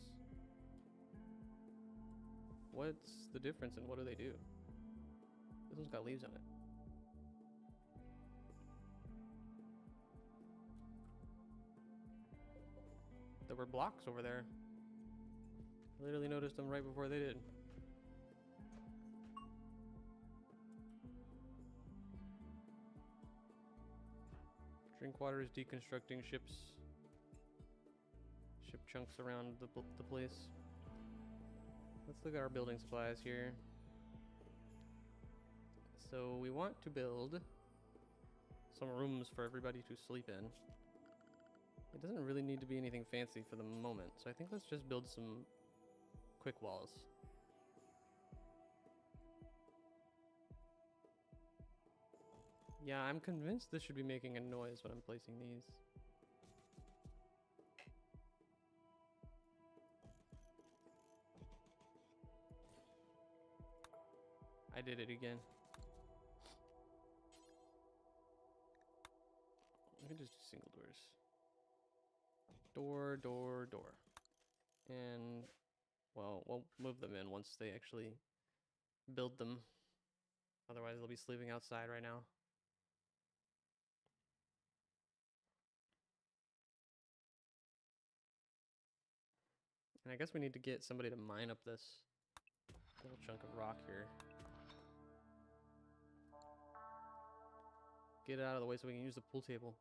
S1: What's the difference and what do they do? This one's got leaves on it. There were blocks over there. I literally noticed them right before they did. Drinkwater is deconstructing ships. Ship chunks around the place. Let's look at our building supplies here. So we want to build some rooms for everybody to sleep in. It doesn't really need to be anything fancy for the moment, so I think let's just build some quick walls. Yeah, I'm convinced this should be making a noise when I'm placing these. I did it again. We can just do single doors. Door, door, door. And, well, we'll move them in once they actually build them. Otherwise, they'll be sleeping outside right now. And I guess we need to get somebody to mine up this little chunk of rock here. Get it out of the way so we can use the pool table.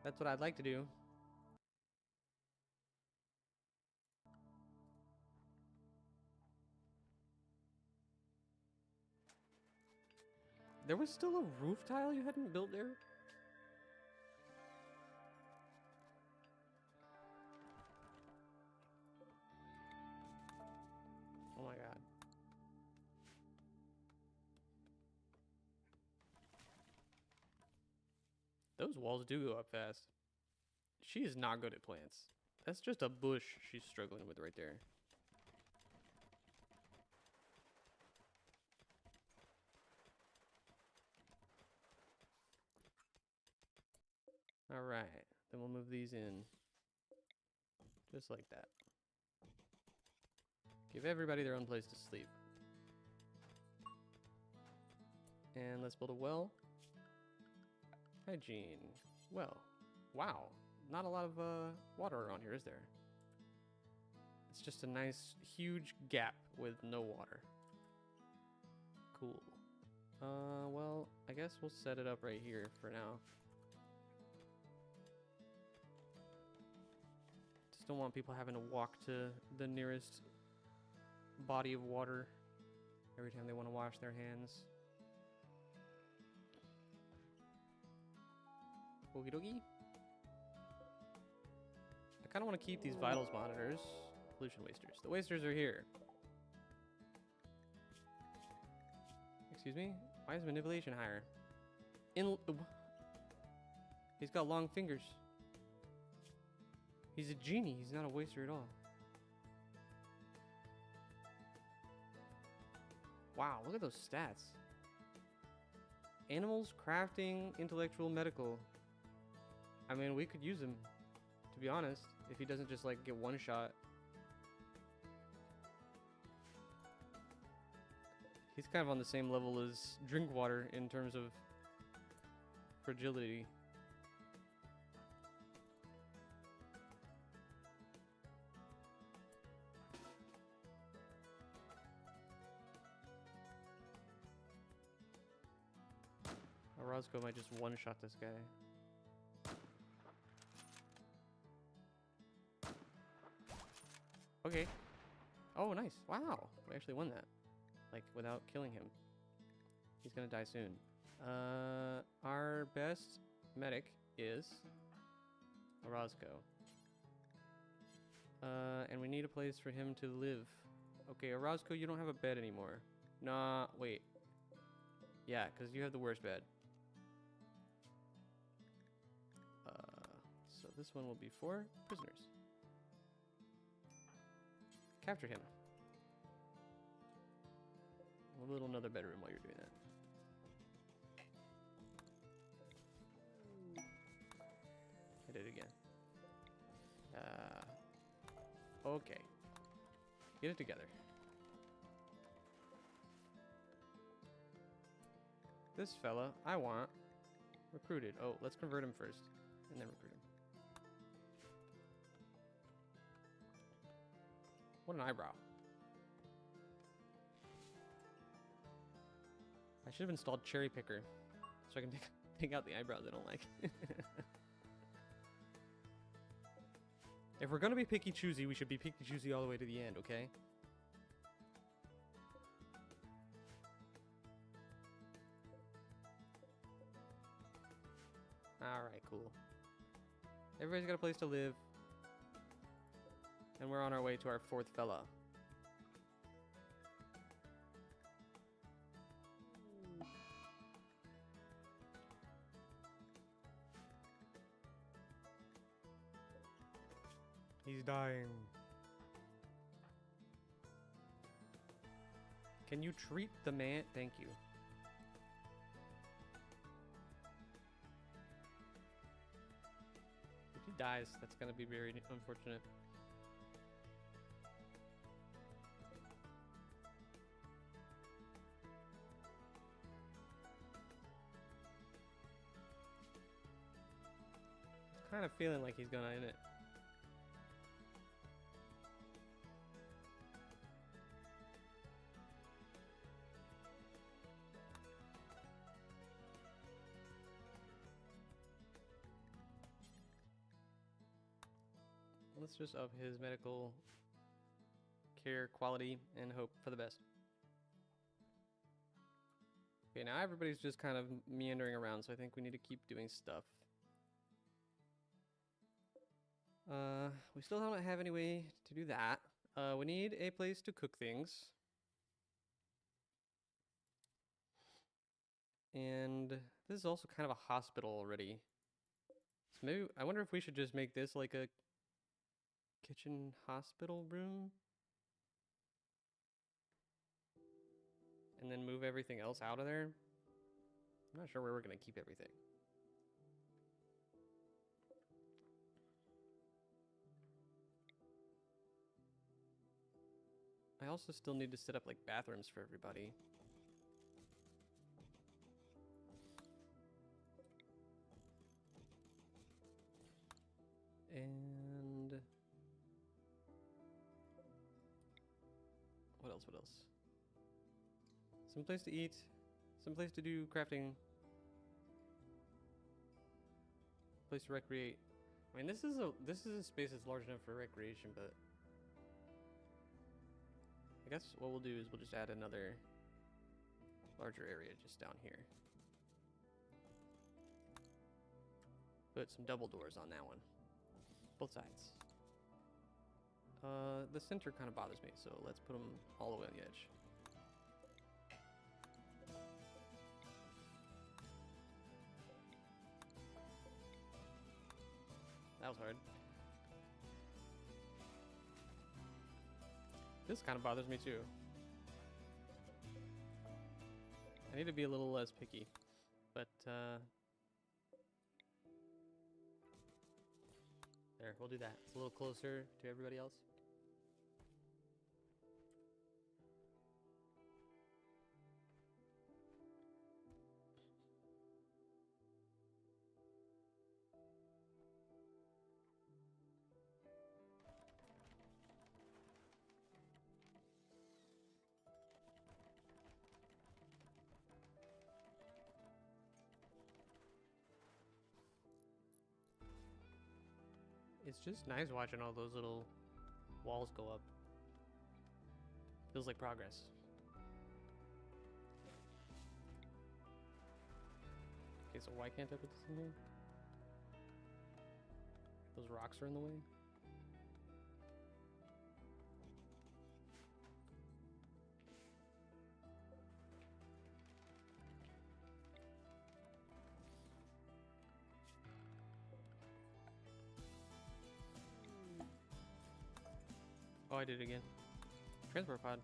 S1: That's what I'd like to do. There was still a roof tile you hadn't built there? Oh my god. Those walls do go up fast. She is not good at plants. That's just a bush she's struggling with right there. Alright, then we'll move these in. Just like that. Give everybody their own place to sleep. And let's build a well. Hygiene. Well. Wow. Not a lot of water around here, is there? It's just a nice, huge gap with no water. Cool. Well, I guess we'll set it up right here for now. Just don't want people having to walk to the nearest body of water every time they want to wash their hands. Okie dokie. I kind of want to keep these vitals monitors. Pollution wasters. The wasters are here. Excuse me? Why is manipulation higher? He's got long fingers. He's a genie. He's not a waster at all. Wow, look at those stats. Animals, crafting, intellectual, medical. I mean, we could use him, to be honest, if he doesn't just like get one shot. He's kind of on the same level as Drinkwater in terms of fragility. Orozco might just one-shot this guy. Okay. Oh, nice. Wow. We actually won that. Like, without killing him. He's gonna die soon. Our best medic is Orozco. And we need a place for him to live. Okay, Orozco, you don't have a bed anymore. Nah, wait. Yeah, because you have the worst bed. So this one will be for prisoners. Capture him. We'll build another bedroom while you're doing that. Hit it again. Okay. Get it together. This fella, I want recruited. Oh, let's convert him first, and then recruit him. What an eyebrow. I should have installed Cherry Picker, so I can take out the eyebrows I don't like. If we're gonna be picky choosy, we should be picky choosy all the way to the end, okay? Alright, cool. Everybody's got a place to live. And we're on our way to our fourth fella. He's dying. Can you treat the man? Thank you. If he dies, that's gonna be very unfortunate. I'm kind of feeling like he's gonna end it. Let's just up his medical care quality and hope for the best. Okay, now everybody's just kind of meandering around, so I think we need to keep doing stuff. We still don't have any way to do that. We need a place to cook things. And this is also kind of a hospital already. So maybe, I wonder if we should just make this like a kitchen hospital room. And then move everything else out of there. I'm not sure where we're gonna keep everything. I also still need to set up like bathrooms for everybody. And what else? What else? Some place to eat, some place to do crafting, place to recreate. I mean, this is a space that's large enough for recreation, but I guess what we'll do is we'll just add another larger area just down here. Put some double doors on that one. Both sides. The center kind of bothers me, so let's put them all the way on the edge. That was hard. This kind of bothers me too. I need to be a little less picky, but there, we'll do that. It's a little closer to everybody else. It's just nice watching all those little walls go up. Feels like progress. Okay, so why can't I put this in here? Those rocks are in the way. Oh, I did it again. Transport pod.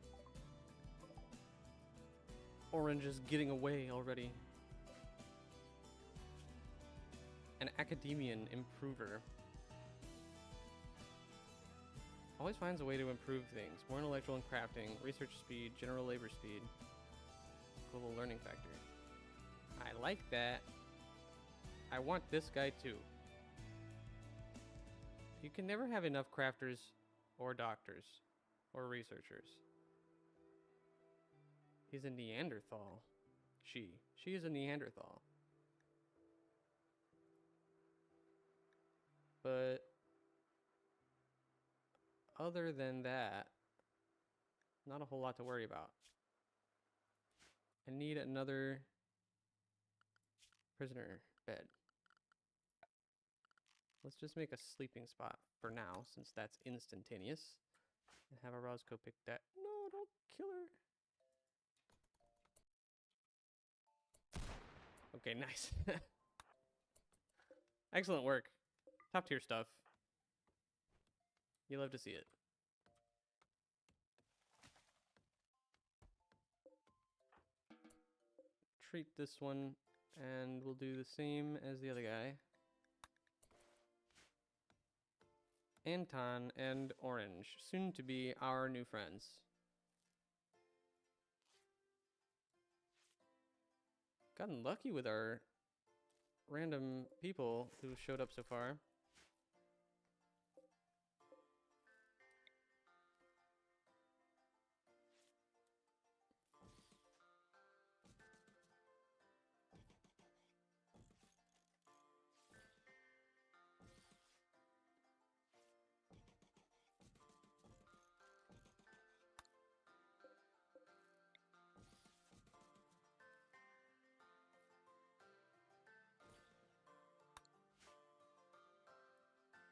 S1: Orange is getting away already. An academian improver. Always finds a way to improve things. More intellectual in crafting, research speed, general labor speed, global learning factor. I like that. I want this guy too. You can never have enough crafters or doctors or researchers. He's a Neanderthal. She is a Neanderthal. But other than that, not a whole lot to worry about. I need another prisoner bed. Let's just make a sleeping spot for now, since that's instantaneous. And have a Roscoe pick that. No, don't kill her. Okay, nice. Excellent work. Top tier stuff. You love to see it. Treat this one, and we'll do the same as the other guy. Anton and Orange, soon to be our new friends. Gotten lucky with our random people who showed up so far.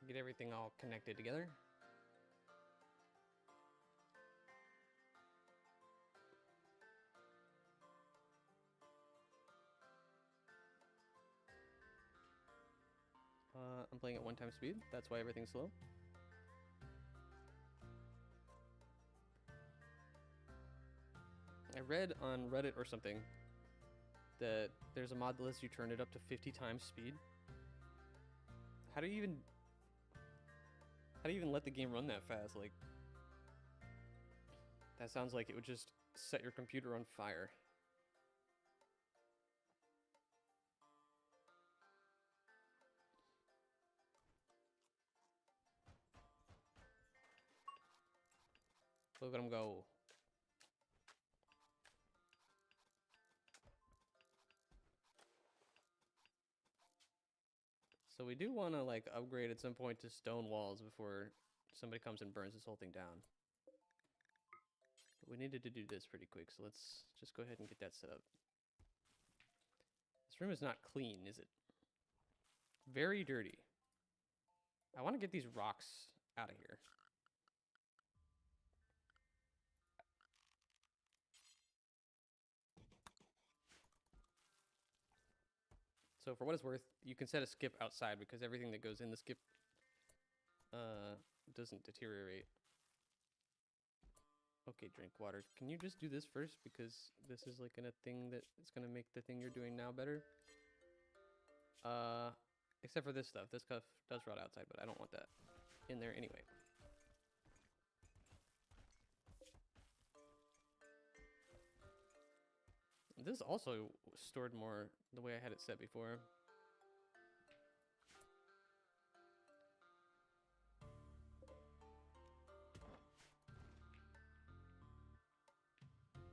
S1: Get everything all connected together. I'm playing at 1x speed. That's why everything's slow. I read on Reddit or something that there's a mod that lets you turn it up to 50 times speed. How do you even let the game run that fast? Like, that sounds like it would just set your computer on fire. Look at him go. So we do want to like upgrade at some point to stone walls before somebody comes and burns this whole thing down. But we needed to do this pretty quick, so let's just go ahead and get that set up. This room is not clean, is it? Very dirty. I want to get these rocks out of here. So for what it's worth, you can set a skip outside because everything that goes in the skip doesn't deteriorate. Okay, drink water. Can you just do this first? Because this is like a thing that is going to make the thing you're doing now better. Except for this stuff. This stuff does rot outside, but I don't want that in there anyway. This also stored more the way I had it set before.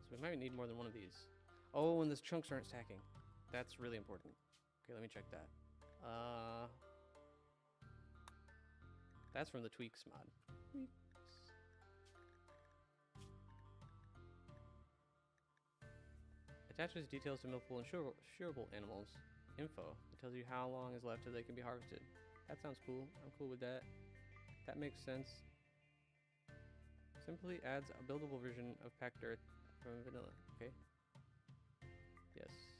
S1: So we might need more than one of these. Oh, and those chunks aren't stacking. That's really important. Okay, let me check that. That's from the Tweaks mod. Tweaks. Attaches details to milkable and shareable animals. Info. It tells you how long is left till they can be harvested. That sounds cool. I'm cool with that. That makes sense. Simply adds a buildable version of packed dirt from vanilla. Okay. Yes.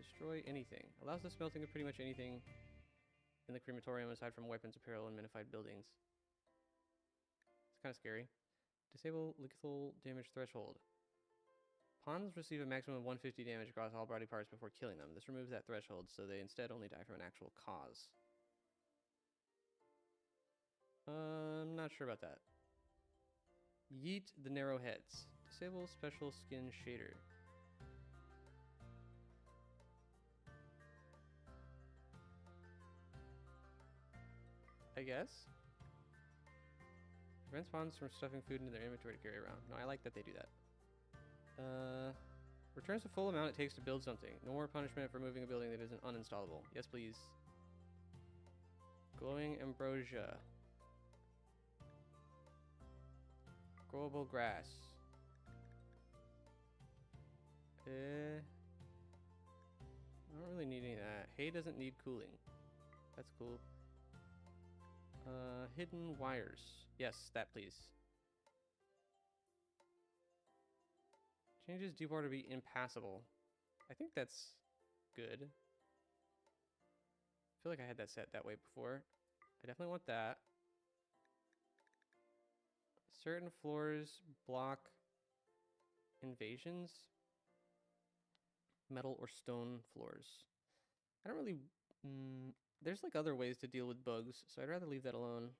S1: Destroy anything. Allows the smelting of pretty much anything in the crematorium aside from weapons, apparel, and minified buildings. It's kind of scary. Disable lethal damage threshold. Pawns receive a maximum of 150 damage across all body parts before killing them. This removes that threshold, so they instead only die from an actual cause. I'm not sure about that. Yeet the narrow heads. Disable special skin shader. I guess. Prevents pawns from stuffing food into their inventory to carry around. No, I like that they do that. Returns the full amount it takes to build something. No more punishment for moving a building that isn't uninstallable. Yes, please. Glowing ambrosia. Growable grass. I don't really need any of that. Hay doesn't need cooling. That's cool. Hidden wires. Yes, that please. Changes deep water to be impassable. I think that's good. I feel like I had that set that way before. I definitely want that. Certain floors block invasions. Metal or stone floors. I don't really... there's like other ways to deal with bugs, so I'd rather leave that alone.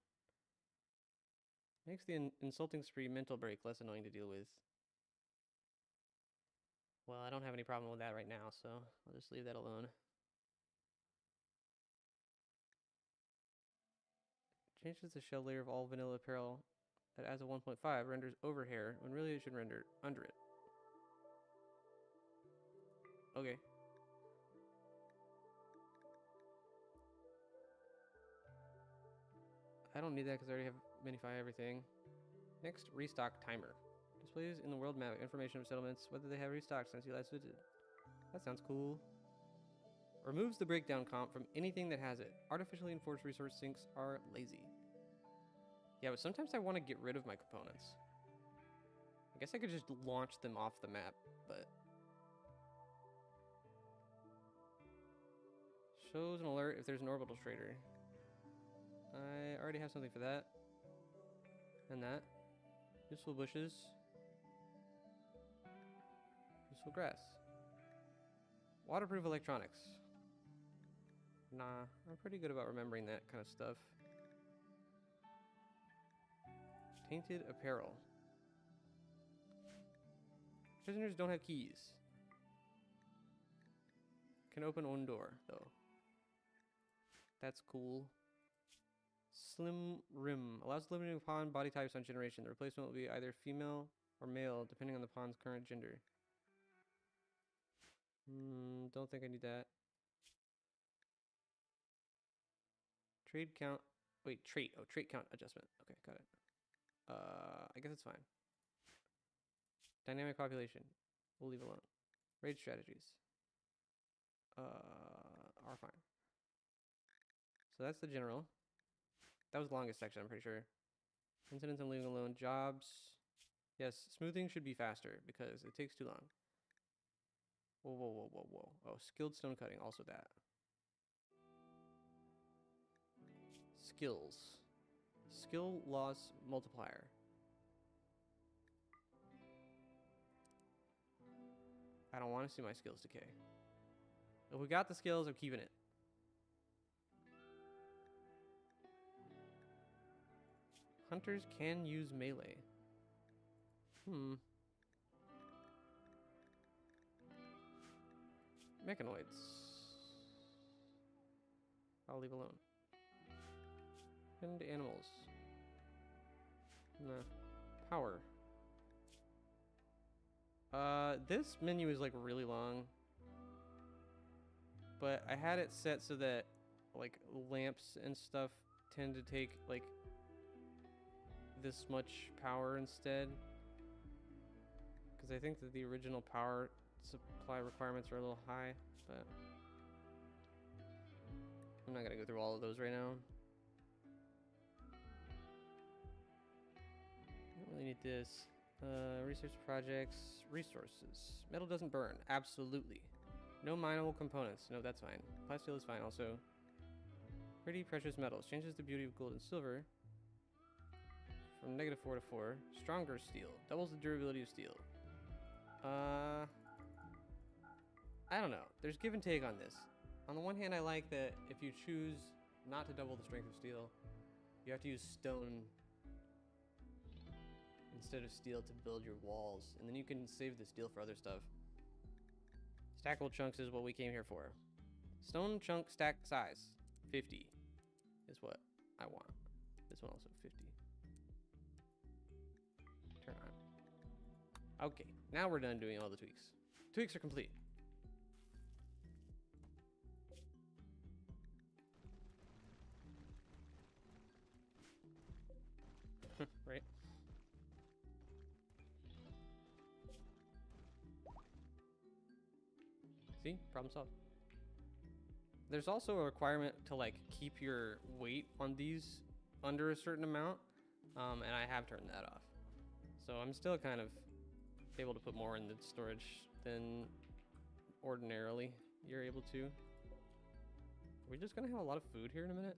S1: Makes the insulting spree mental break less annoying to deal with. Well, I don't have any problem with that right now, so I'll just leave that alone. Changes the shell layer of all vanilla apparel that adds a 1.5, renders over hair, when really it should render under it. Okay. I don't need that because I already have minify everything. Next, restock timer. Displays in the world map information of settlements, whether they have restocked since you last visited. That sounds cool. Removes the breakdown comp from anything that has it. Artificially enforced resource sinks are lazy. Yeah, but sometimes I want to get rid of my components. I guess I could just launch them off the map, but... Shows an alert if there's an orbital trader. I already have something for that. And that. Useful bushes. Useful grass. Waterproof electronics. Nah, I'm pretty good about remembering that kind of stuff. Tainted apparel. Prisoners don't have keys. Can open one door, though. That's cool. Slim rim. Allows limiting pawn body types on generation. The replacement will be either female or male, depending on the pawn's current gender. Don't think I need that. Trade count. Wait, trait. Oh, trait count adjustment. Okay, got it. I guess it's fine. Dynamic population. We'll leave alone. Raid strategies. Are fine. So that's the general. That was the longest section, I'm pretty sure. Incidents I'm leaving alone. Jobs. Yes, smoothing should be faster because it takes too long. Whoa, whoa, whoa, whoa, whoa. Oh, skilled stone cutting, also that. Skills. Skill loss multiplier. I don't want to see my skills decay. If we got the skills, I'm keeping it. Hunters can use melee. Mechanoids. I'll leave alone. And animals. Nah. Power. This menu is like really long. But I had it set so that like lamps and stuff tend to take like this much power instead. Because I think that the original power supply requirements are a little high, but I'm not gonna go through all of those right now. I don't really need this. Research projects, resources. Metal doesn't burn. Absolutely. No mineable components. No, that's fine. Plasteel is fine also. Pretty precious metals. Changes the beauty of gold and silver. From -4 to 4. Stronger steel. Doubles the durability of steel. I don't know. There's give and take on this. On the one hand, I like that if you choose not to double the strength of steel, you have to use stone instead of steel to build your walls, and then you can save the steel for other stuff. Stackable chunks is what we came here for. Stone chunk stack size 50 is what I want. This one also 50. Turn on. Okay, now we're done doing all the tweaks. Tweaks are complete. Right? See? Problem solved. There's also a requirement to like keep your weight on these under a certain amount, and I have turned that off. So I'm still kind of able to put more in the storage than ordinarily you're able to. We're just gonna have a lot of food here in a minute.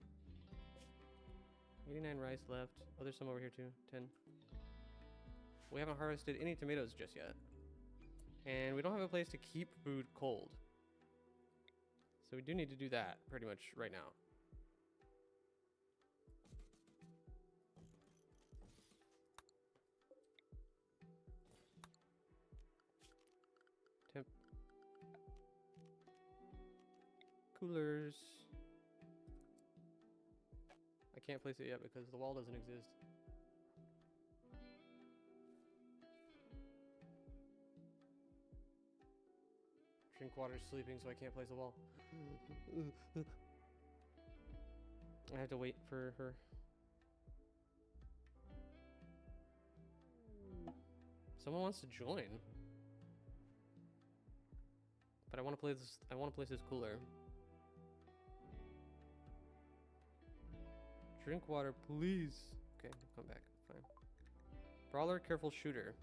S1: 89 rice left. Oh, there's some over here too. 10. We haven't harvested any tomatoes just yet. And we don't have a place to keep food cold. So we do need to do that pretty much right now. Temp. Coolers. I can't place it yet because the wall doesn't exist. Drinkwater's sleeping, so I can't place a wall. I have to wait for her. Someone wants to join. But I want to play this. I want to place this cooler. Drink water, please. Okay, we'll come back. Fine. Brawler, careful shooter.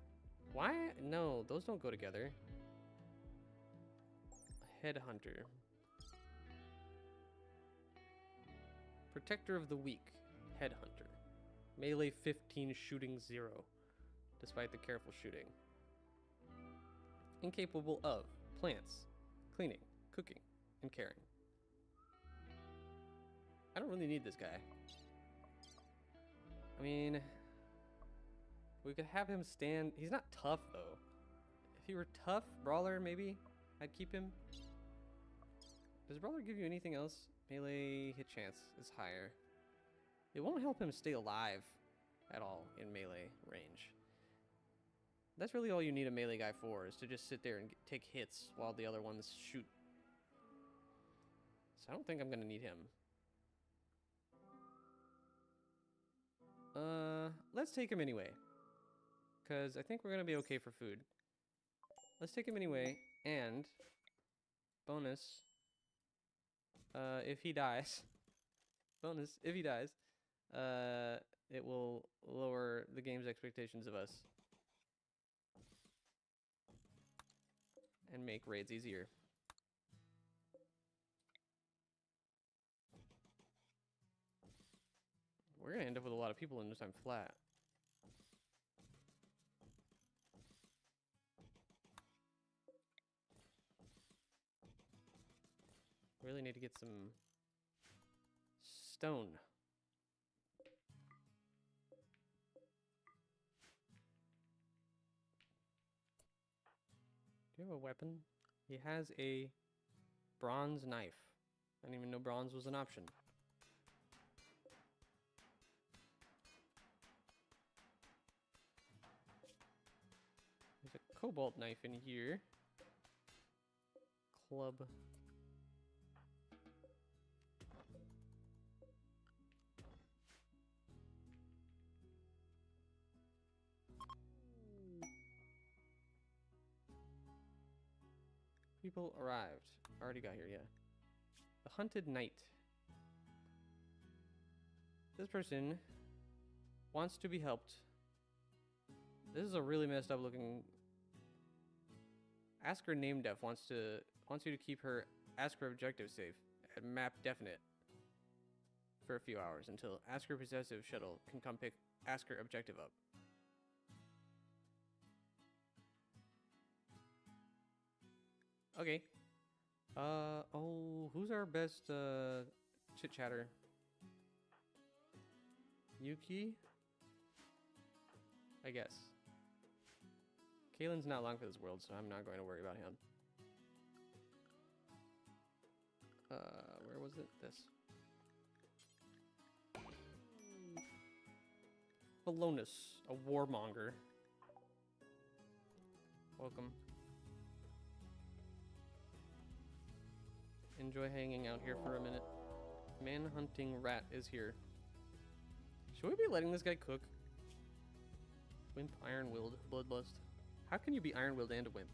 S1: Why? No, those don't go together. Headhunter. Protector of the weak. Headhunter. Melee 15, shooting 0. Despite the careful shooting. Incapable of plants, cleaning, cooking, and caring. I don't really need this guy. I mean, we could have him stand. He's not tough though. If he were tough, brawler maybe, I'd keep him. Does brawler give you anything else? Melee hit chance is higher. It won't help him stay alive at all in melee range. That's really all you need a melee guy for, is to just sit there and take hits while the other ones shoot. So I don't think I'm gonna need him. Let's take him anyway. Because I think we're gonna be okay for food. Let's take him anyway, and bonus, if he dies, bonus, if he dies, it will lower the game's expectations of us. And make raids easier. We're gonna end up with a lot of people in this time flat. Really need to get some stone. Do you have a weapon? He has a bronze knife. I didn't even know bronze was an option. There's a cobalt knife in here. Club. People arrived. Already got here, yeah. The Hunted Knight. This person wants to be helped. This is a really messed up looking. Ask her name deaf wants you to keep her ask her objective safe at map definite for a few hours until ask her possessive shuttle can come pick ask her objective up. Okay. Oh, who's our best chit chatter? Yuki? I guess. Kalen's not long for this world, so I'm not going to worry about him. Where was it? This. Balonus, a warmonger. Welcome. Enjoy hanging out here for a minute. Man-hunting rat is here. Should we be letting this guy cook? Wimp, iron-willed, bloodlust. How can you be iron-willed and a wimp?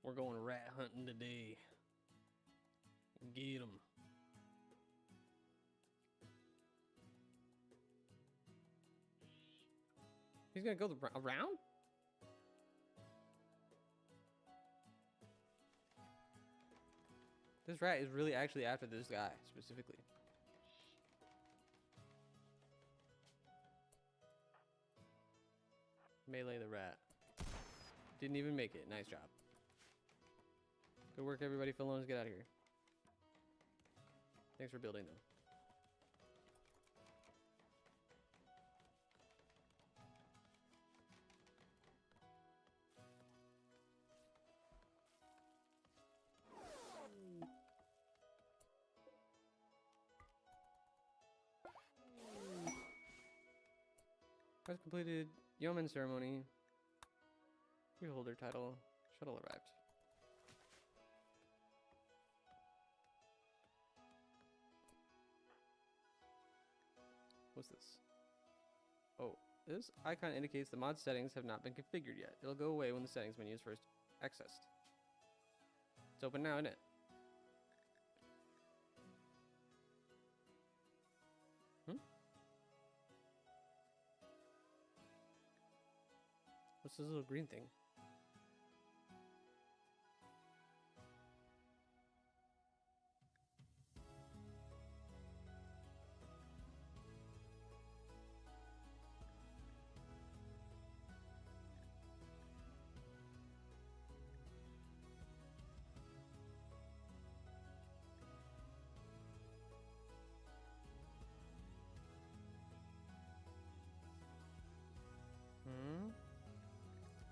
S1: We're going rat hunting today. Get 'em. He's gonna go around? This rat is really actually after this guy, specifically. Melee the rat. Didn't even make it. Nice job. Good work, everybody. Let's get out of here. Thanks for building, though. Quest completed. Yeoman ceremony. Freeholder title. Shuttle arrived. What's this? Oh, this icon indicates the mod settings have not been configured yet. It'll go away when the settings menu is first accessed. It's open now, isn't it? What's this little green thing?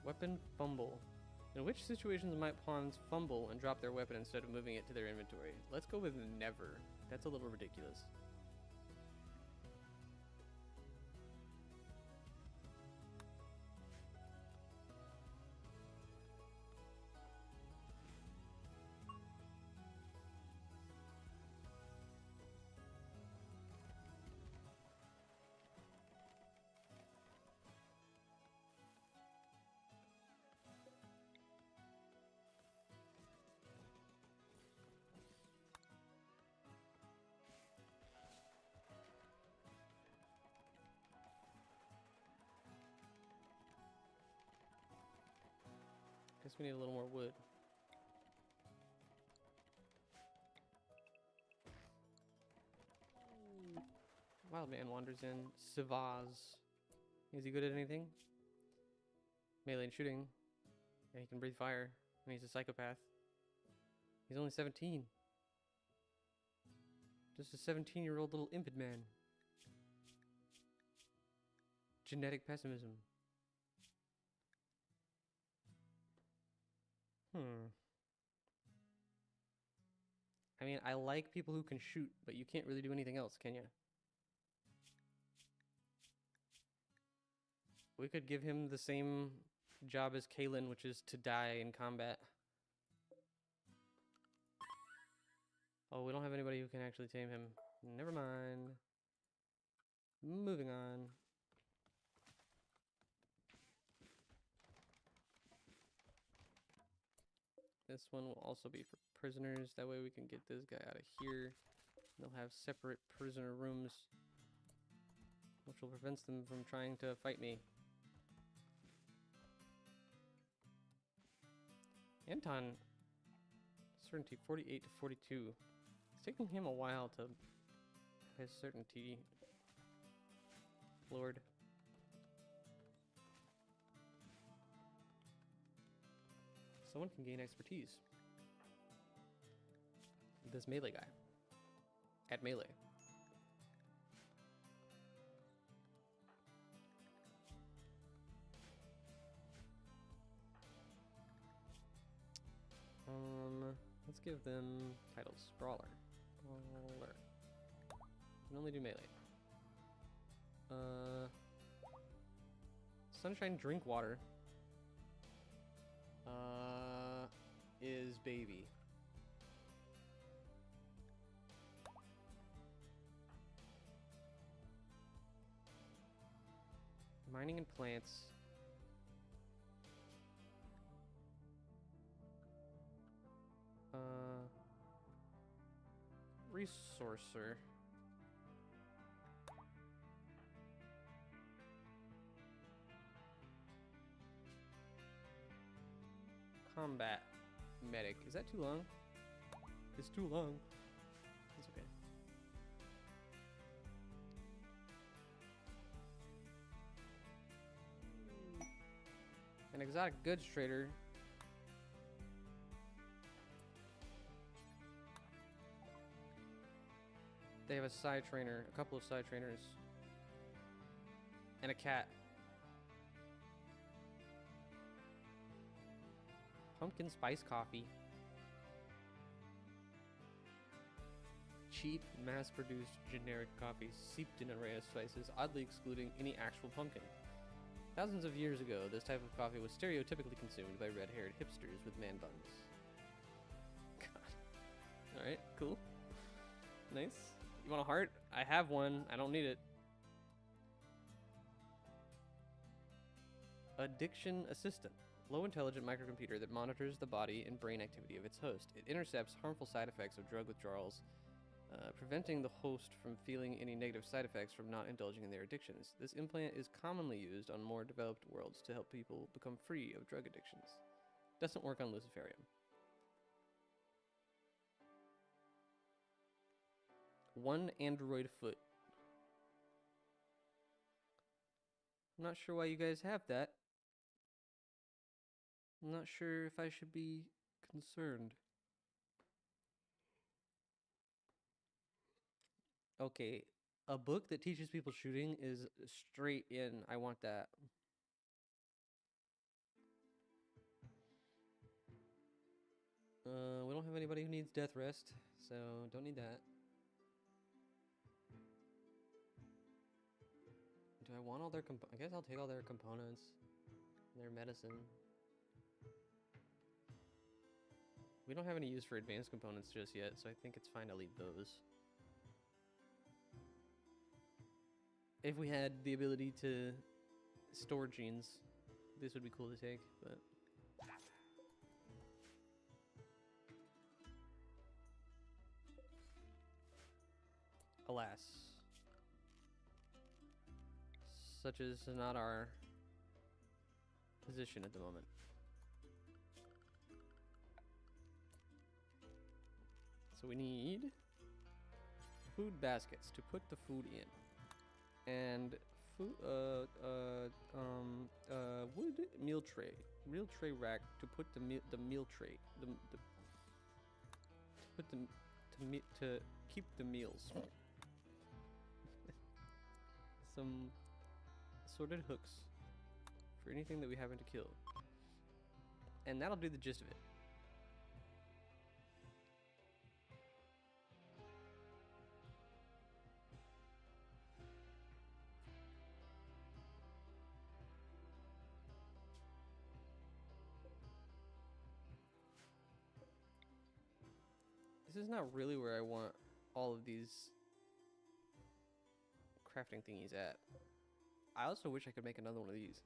S1: Weapon fumble. In which situations might pawns fumble and drop their weapon instead of moving it to their inventory? Let's go with never. That's a little ridiculous. Guess we need a little more wood. Wild man wanders in. Sivaz. Is he good at anything? Melee and shooting. Yeah, he can breathe fire. And he's a psychopath. He's only 17. Just a 17-year-old little impid man. Genetic pessimism. I mean, I like people who can shoot, but you can't really do anything else, can you? We could give him the same job as Kalen, which is to die in combat. Oh, we don't have anybody who can actually tame him. Never mind. Moving on. This one will also be for prisoners. That way we can get this guy out of here. They'll have separate prisoner rooms, which will prevent them from trying to fight me. Anton, certainty 48 to 42. It's taking him a while to his certainty. Lord. Someone can gain expertise. This melee guy. At melee. Let's give them titles. Brawler. Brawler. Can only do melee. Sunshine drink water. Is baby. Mining and plants. Resourcer. Combat medic. Is that too long? It's too long. It's okay. An exotic goods trader. They have a side trainer, a couple of side trainers, and a cat. Pumpkin spice coffee. Cheap, mass-produced, generic coffee seeped in an array of spices, oddly excluding any actual pumpkin. Thousands of years ago, this type of coffee was stereotypically consumed by red-haired hipsters with man buns. God. Alright, cool. Nice. You want a heart? I have one. I don't need it. Addiction Assistant. Low-intelligent microcomputer that monitors the body and brain activity of its host. It intercepts harmful side effects of drug withdrawals, preventing the host from feeling any negative side effects from not indulging in their addictions. This implant is commonly used on more developed worlds to help people become free of drug addictions. Doesn't work on Luciferium. One android foot. I'm not sure why you guys have that. I'm not sure if I should be concerned. Okay, a book that teaches people shooting is straight in. I want that. We don't have anybody who needs death rest, so don't need that. Do I want all their I guess I'll take all their components, their medicine. We don't have any use for advanced components just yet, so I think it's fine to leave those. If we had the ability to store genes, this would be cool to take, but... Alas. Such is not our position at the moment. So we need food baskets to put the food in, and food, wood meal tray rack to put the meal tray, to keep the meals. Some assorted hooks for anything that we happen to kill, and that'll do the gist of it. This is not really where I want all of these crafting thingies at. I also wish I could make another one of these.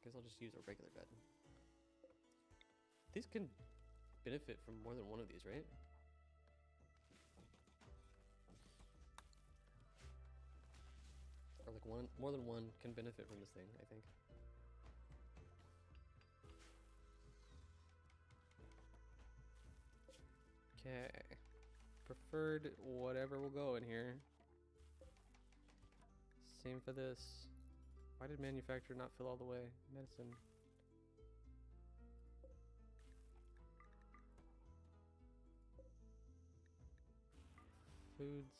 S1: Guess I'll just use a regular bed. These can benefit from more than one of these, right? Or like more than one can benefit from this thing, I think. Okay. Preferred whatever will go in here. Same for this. Why did manufacturer not fill all the way? Medicine. Foods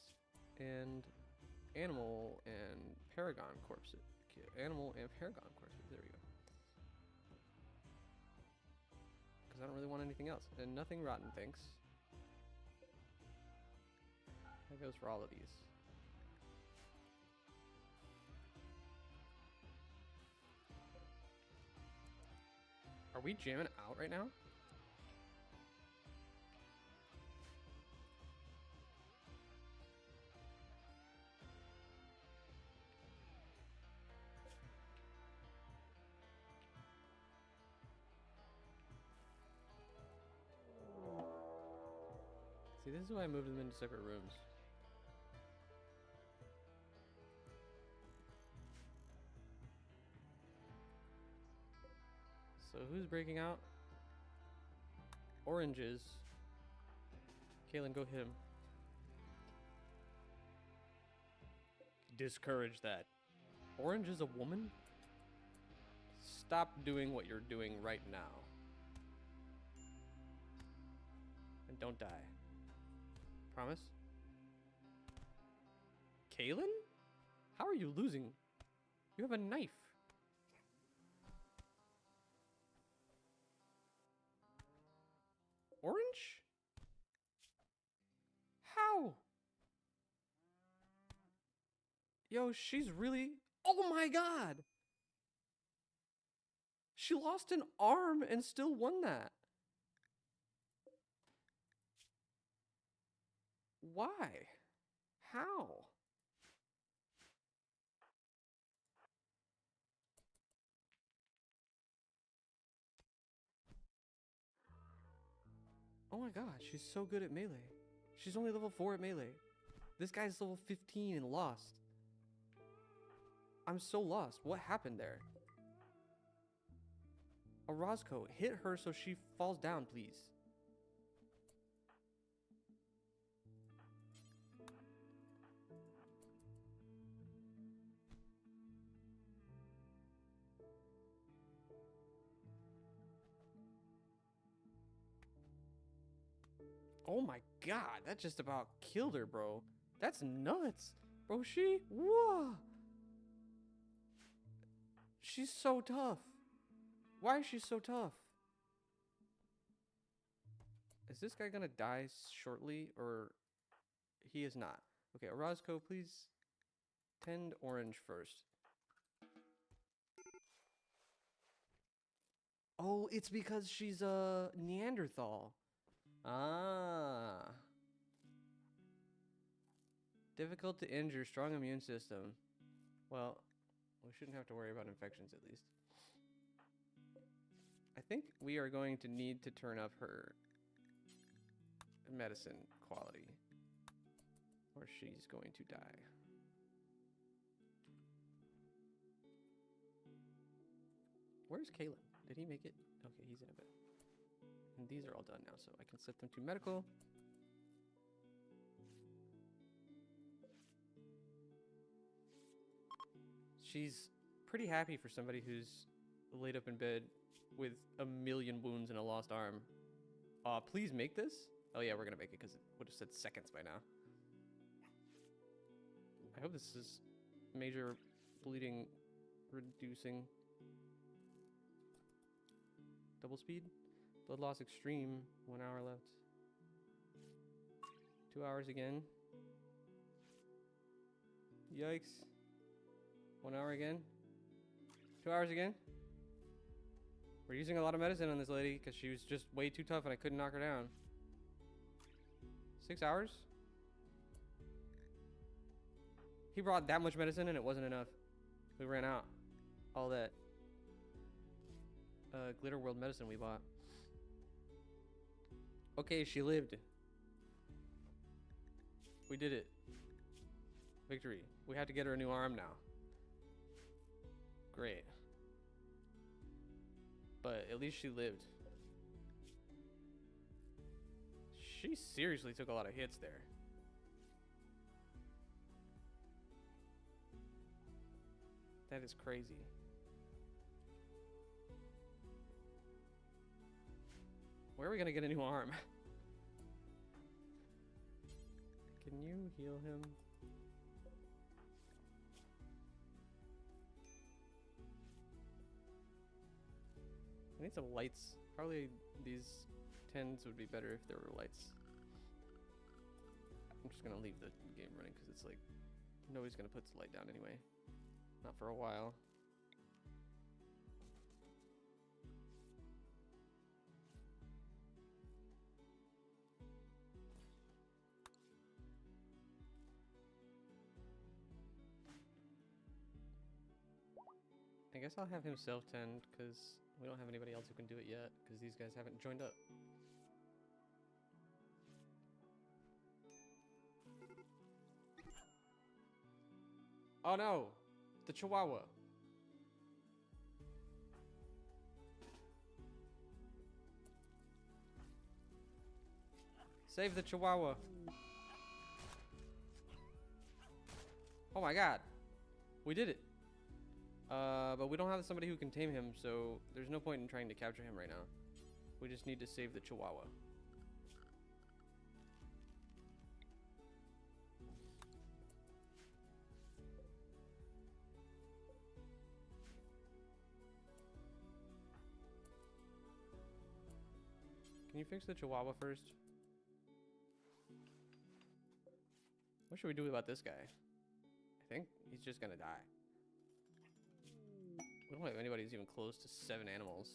S1: and animal and paragon corpses. Animal and paragon corpses. There we go. Because I don't really want anything else. And nothing rotten, thanks. That goes for all of these. Are we jamming out right now? See, this is why I moved them into separate rooms. So who's breaking out? Oranges. Kaylin, go hit him. Discourage that. Orange is a woman? Stop doing what you're doing right now. And don't die. Promise? Kaylin? How are you losing? You have a knife. Orange? How? Yo, she's really... Oh my god! She lost an arm and still won that. Why? How? Oh my god, she's so good at melee. She's only level 4 at melee. This guy's level 15 and lost. I'm so lost. What happened there? Orozco, hit her so she falls down, please. Oh my god, that just about killed her, bro. That's nuts. Bro, whoa. She's so tough. Why is she so tough? Is this guy gonna die shortly, or he is not? Okay, Orozco, please tend orange first. Oh, it's because she's a Neanderthal. Ah. Difficult to injure, strong immune system. Well, we shouldn't have to worry about infections at least. I think we are going to need to turn up her medicine quality, or she's going to die. Where's Kaylin? Did he make it? Okay, he's in a bit. And these are all done now, so I can set them to medical. She's pretty happy for somebody who's laid up in bed with a million wounds and a lost arm. Please make this? Oh yeah, we're gonna make it because it would have said seconds by now. I hope this is major bleeding reducing. Double speed? Blood loss extreme. 1 hour left. 2 hours again. Yikes. 1 hour again. 2 hours again. We're using a lot of medicine on this lady because she was just way too tough and I couldn't knock her down. 6 hours? He brought that much medicine and it wasn't enough. We ran out. All that Glitter World medicine we bought. Okay, she lived. We did it. Victory. We had to get her a new arm now. Great. But at least she lived. She seriously took a lot of hits there. That is crazy. Where are we gonna get a new arm? Can you heal him? I need some lights. Probably these 10s would be better if there were lights. I'm just gonna leave the game running because it's like nobody's gonna put the light down anyway. Not for a while. I guess I'll have him self-tend because we don't have anybody else who can do it yet because these guys haven't joined up. Oh no! The Chihuahua! Save the Chihuahua! Oh my god! We did it! But we don't have somebody who can tame him, so there's no point in trying to capture him right now. We just need to save the Chihuahua. Can you fix the Chihuahua first? What should we do about this guy? I think he's just gonna die. We don't have anybody who's even close to 7 animals.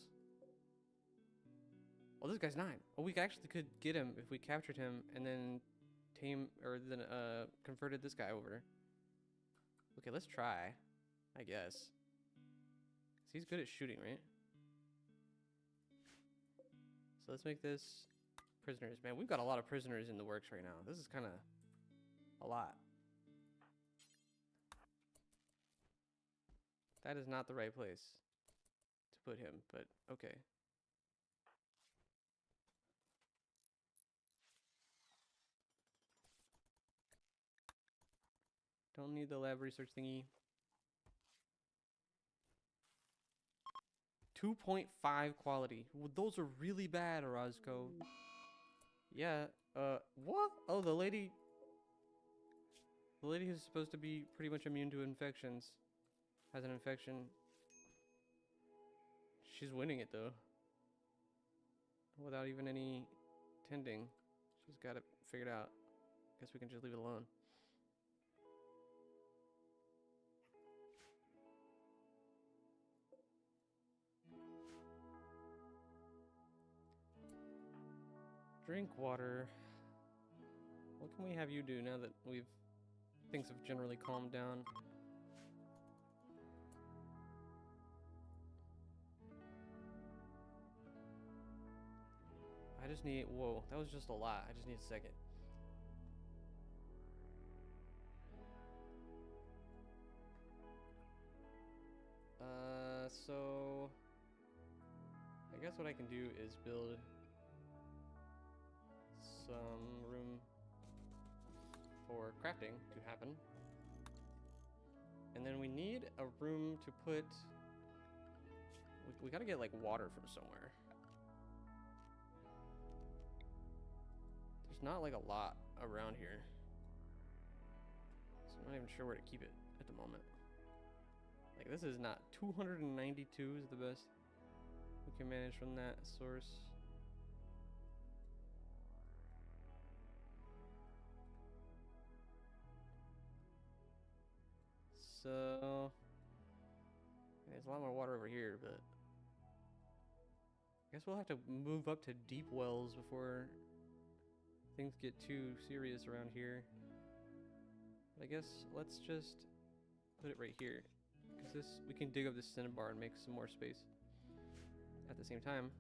S1: Oh, this guy's 9. Oh, we actually could get him if we captured him and then converted this guy over. Okay, let's try, I guess. He's good at shooting, right? So let's make this prisoners. Man, we've got a lot of prisoners in the works right now. This is kind of a lot. That is not the right place to put him, but okay. Don't need the lab research thingy. 2.5 quality. Well, those are really bad, Orozco. Yeah, what? Oh, the lady who's supposed to be pretty much immune to infections has an infection. She's winning it though. Without even any tending. She's got it figured out. Guess we can just leave it alone. Drink water. What can we have you do now that things have generally calmed down? I just need, whoa, that was just a lot. I just need a second. So I guess what I can do is build some room for crafting to happen. And then we need a room to put, we gotta get like water from somewhere. There's not like a lot around here. So I'm not even sure where to keep it at the moment. Like this is not, 292 is the best we can manage from that source. So there's a lot more water over here, but I guess we'll have to move up to deep wells before things get too serious around here. But I guess let's just put it right here. Because this, we can dig up this cinnabar and make some more space at the same time.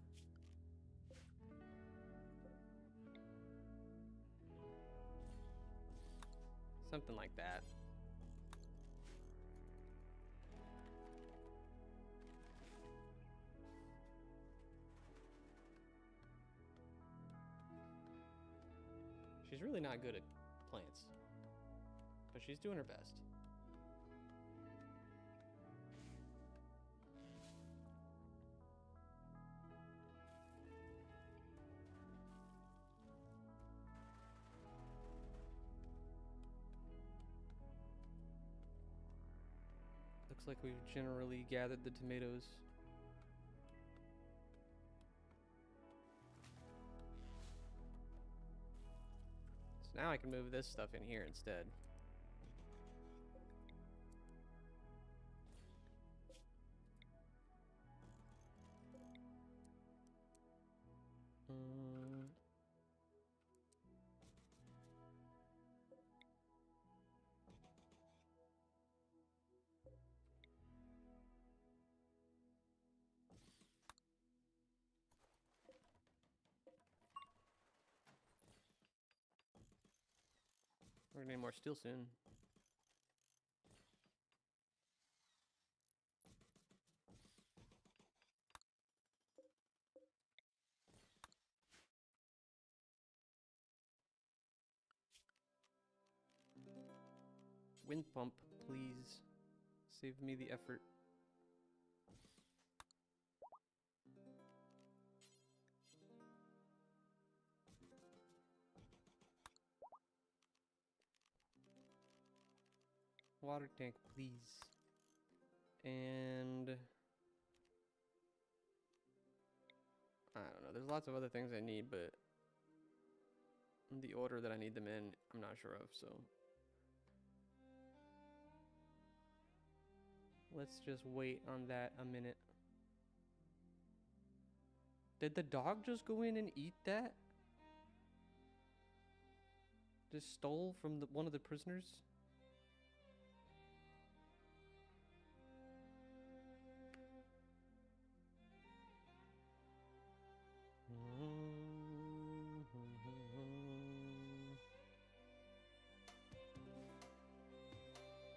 S1: Something like that. She's really not good at plants, but she's doing her best. Looks like we've generally gathered the tomatoes. So now I can move this stuff in here instead. We're gonna need more steel soon. Wind pump, please. Save me the effort. Water tank, please. And I don't know. There's lots of other things I need, but the order that I need them in, I'm not sure of, so let's just wait on that a minute. Did the dog just go in and eat that? Just stole from one of the prisoners?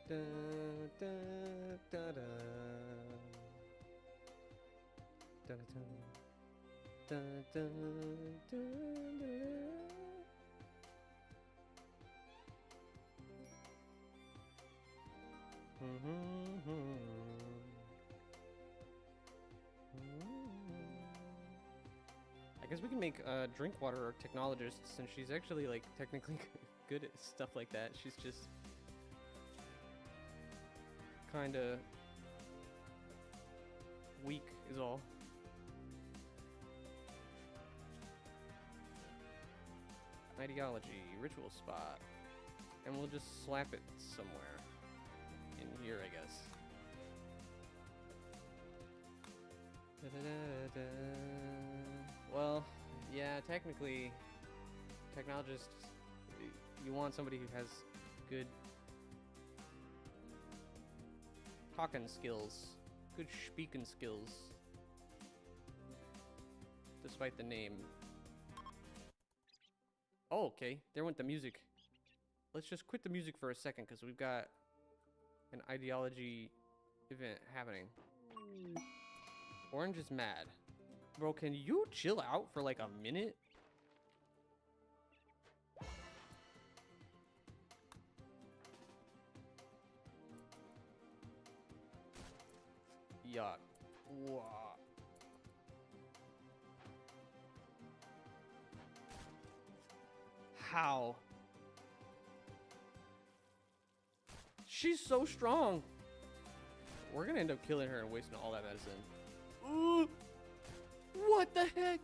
S1: Da, da, da, da. Da, da, da, da, da, da. I guess we can make Drinkwater our technologist, since she's actually like technically good at stuff like that. She's just kind of weak is all. Ideology, ritual spot. And we'll just slap it somewhere. In here, I guess. Da -da -da -da. Well, yeah, technically, technologist, you want somebody who has good talking skills, good speaking skills, despite the name. Oh, okay, there went the music. Let's just quit the music for a second, because we've got an ideology event happening. Orange is mad. Bro, can you chill out for like a minute? Yuck. Wow. How? She's so strong. We're gonna end up killing her and wasting all that medicine. Ooh. What the heck?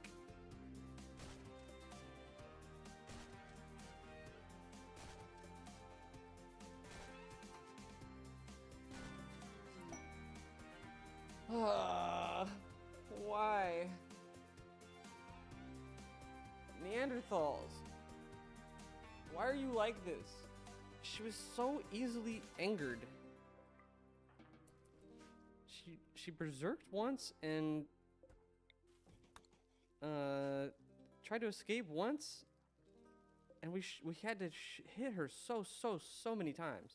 S1: Why? Neanderthals. Why are you like this? She was so easily angered. She berserked once and tried to escape once, and we had to hit her so many times.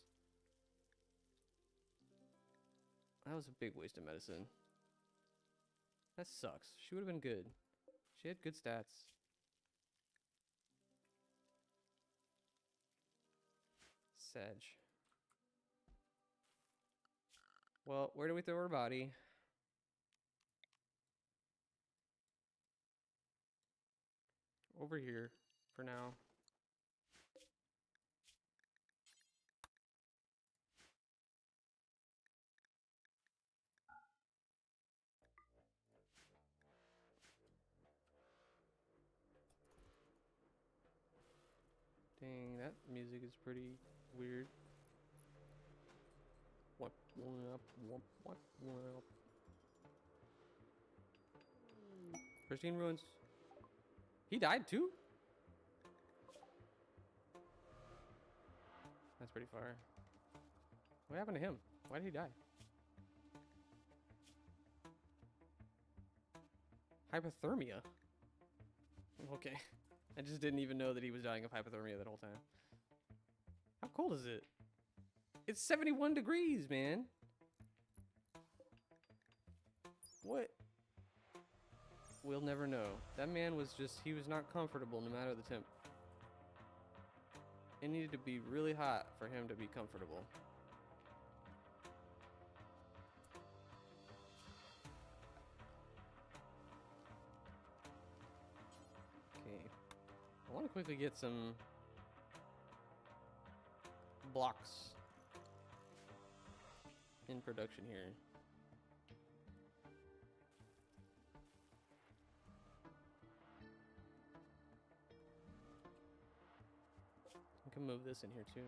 S1: That was a big waste of medicine. That sucks. She would have been good. She had good stats. Sedge. Well, where do we throw her body? Over here for now. Dang, that music is pretty weird. What up? What up? Pristine ruins. He died too? That's pretty far. What happened to him? Why did he die? Hypothermia. Okay. I just didn't even know that he was dying of hypothermia that whole time. How cold is it? It's 71 degrees, man. What? We'll never know. That man was just, he was not comfortable no matter the temp. It needed to be really hot for him to be comfortable. Okay. I want to quickly get some blocks in production here. I can move this in here too.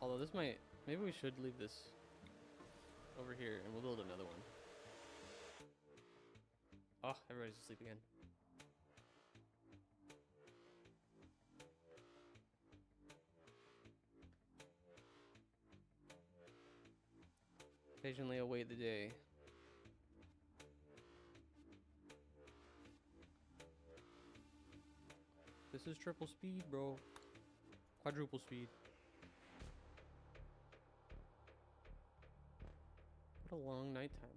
S1: Although this might, maybe we should leave this over here and we'll build another one. Oh, everybody's asleep again. Patiently await the day. This is triple speed, bro. Quadruple speed. What a long nighttime.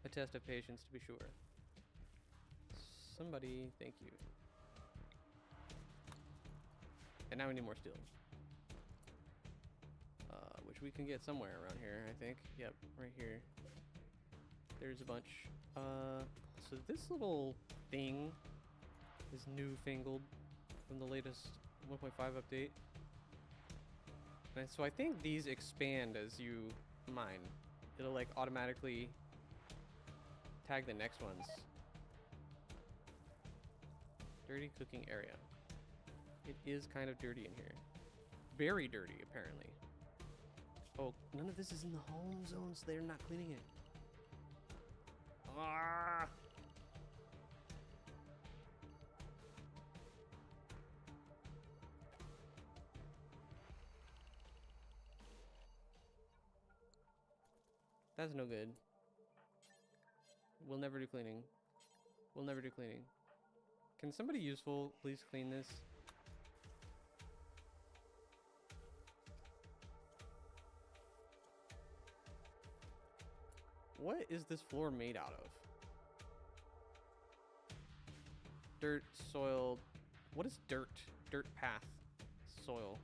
S1: A test of patience, to be sure. Somebody, thank you. And now we need more steel. Which we can get somewhere around here, I think. Yep, right here. There's a bunch. So this little thing is newfangled from the latest 1.5 update. And so I think these expand as you mine. It'll like automatically tag the next ones. Dirty cooking area. It is kind of dirty in here. Very dirty, apparently. Oh, none of this is in the home zone, so they're not cleaning it. Ah! That's no good. We'll never do cleaning. We'll never do cleaning. Can somebody useful please clean this? What is this floor made out of? Dirt, soil. What is dirt? Dirt path. Soil.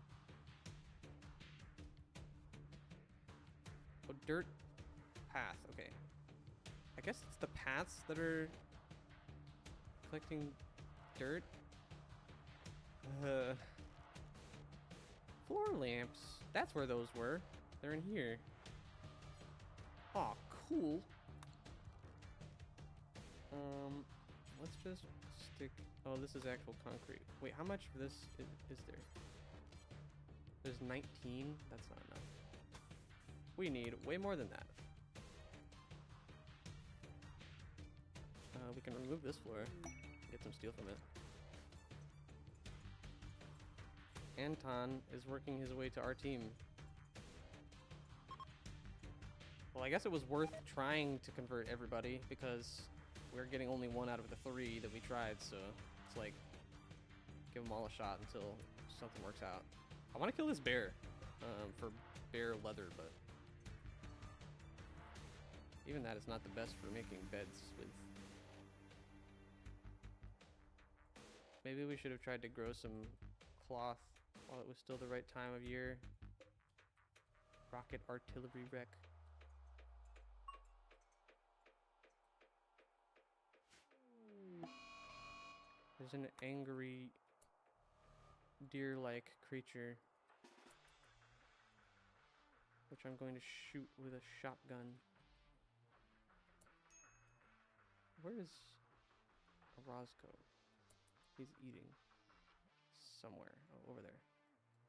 S1: Oh, dirt path. Okay. I guess it's the paths that are collecting dirt. Floor lamps. That's where those were. They're in here. Aw, cool. let's just stick... Oh, this is actual concrete. Wait, how much of this is there? There's 19? That's not enough. We need way more than that. We can remove this floor, get some steel from it. Anton is working his way to our team. Well, I guess it was worth trying to convert everybody because we're getting only 1 out of the 3 that we tried, so it's like, give them all a shot until something works out. I want to kill this bear for bear leather, but even that is not the best for making beds with. Maybe we should have tried to grow some cloth while it was still the right time of year. Rocket artillery wreck. There's an angry deer-like creature, which I'm going to shoot with a shotgun. Where is Orozco? He's eating somewhere. Oh, over there.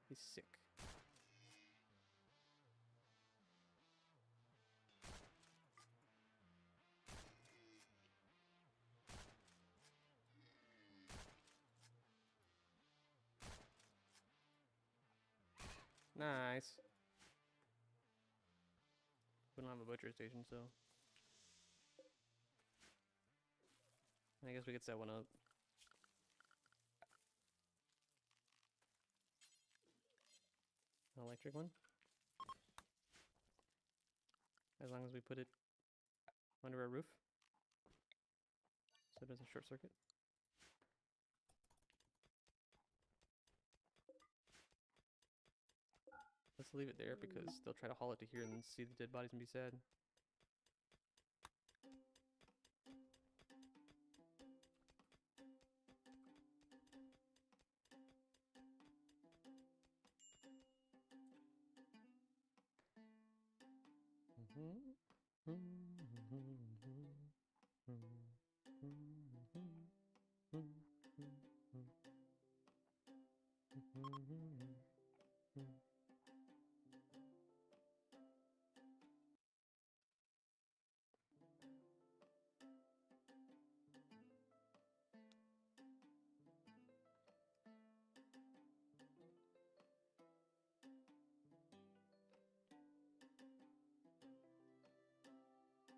S1: He's sick. Nice. We don't have a butcher station, so I guess we could set one up. An electric one. As long as we put it under our roof, so it doesn't short circuit. Let's leave it there because they'll try to haul it to here and then see the dead bodies and be sad.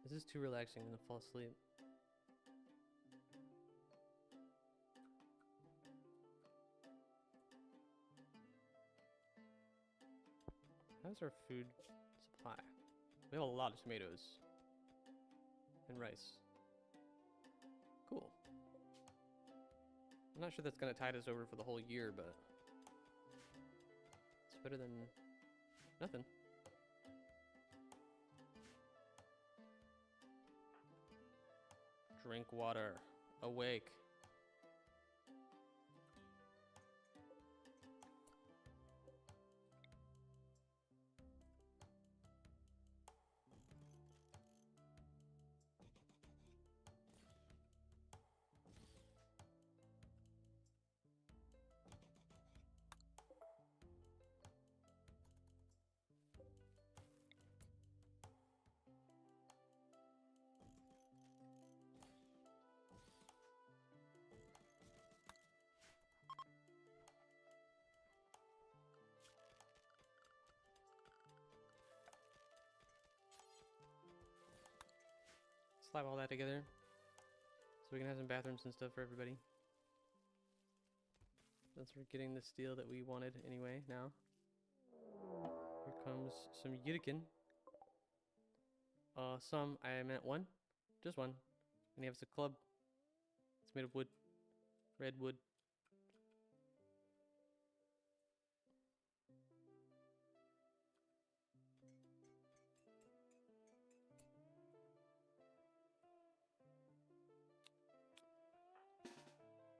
S1: This is too relaxing. I'm gonna fall asleep. How's our food supply? We have a lot of tomatoes and rice. Cool. I'm not sure that's gonna tide us over for the whole year, but it's better than nothing. Drink water. Awake. Slap all that together so we can have some bathrooms and stuff for everybody. Since we're getting the steel that we wanted anyway now. Here comes some Yurikin. Some, I meant one. Just one. And he has a club. It's made of wood. Red wood.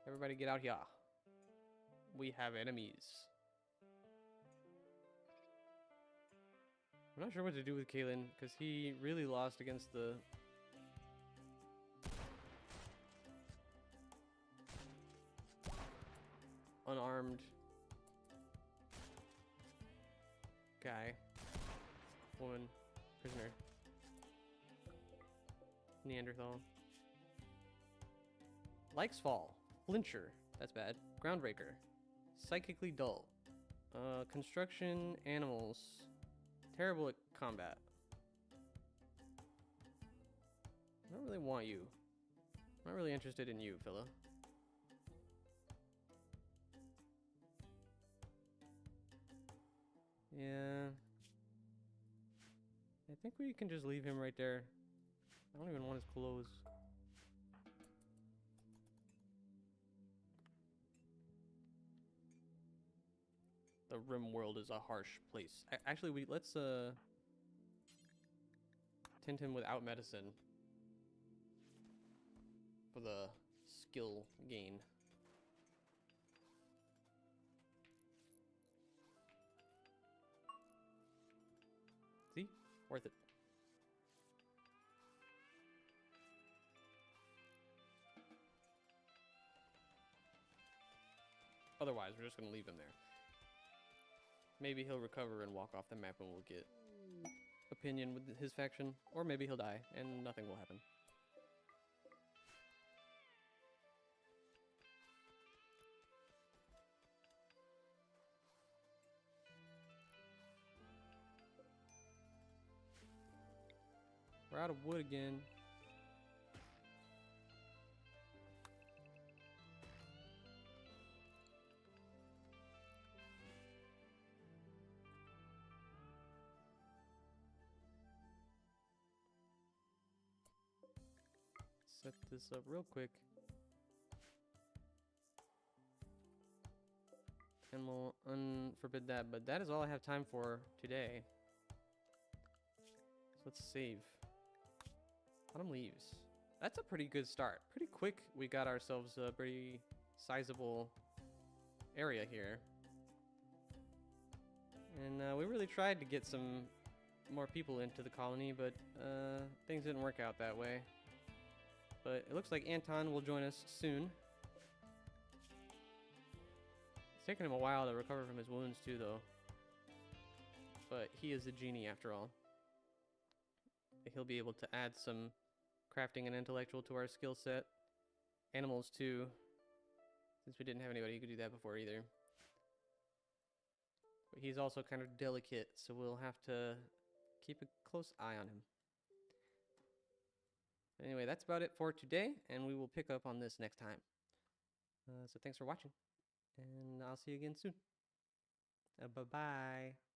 S1: Everybody get out here. We have enemies. I'm not sure what to do with Kalen, because he really lost against the unarmed guy, woman, prisoner, Neanderthal. Likes fall, flincher, that's bad, groundbreaker, psychically dull, construction, animals, terrible at combat. I don't really want you. I'm not really interested in you, fella. Yeah. I think we can just leave him right there. I don't even want his clothes. The RimWorld is a harsh place. Actually, let's tint him without medicine for the skill gain. See? Worth it. Otherwise, we're just gonna leave him there. Maybe he'll recover and walk off the map and we'll get opinion with his faction. Or maybe he'll die and nothing will happen. We're out of wood again. Set this up real quick. And we'll unforbid that, but that is all I have time for today. So let's save. Autumn leaves. That's a pretty good start. Pretty quick, we got ourselves a pretty sizable area here. And we really tried to get some more people into the colony, but things didn't work out that way. But it looks like Anton will join us soon. It's taken him a while to recover from his wounds too, though. But he is a genie after all. He'll be able to add some crafting and intellectual to our skill set. Animals too, since we didn't have anybody who could do that before either. But he's also kind of delicate, so we'll have to keep a close eye on him. Anyway, that's about it for today, and we will pick up on this next time. So thanks for watching, and I'll see you again soon. Bye-bye.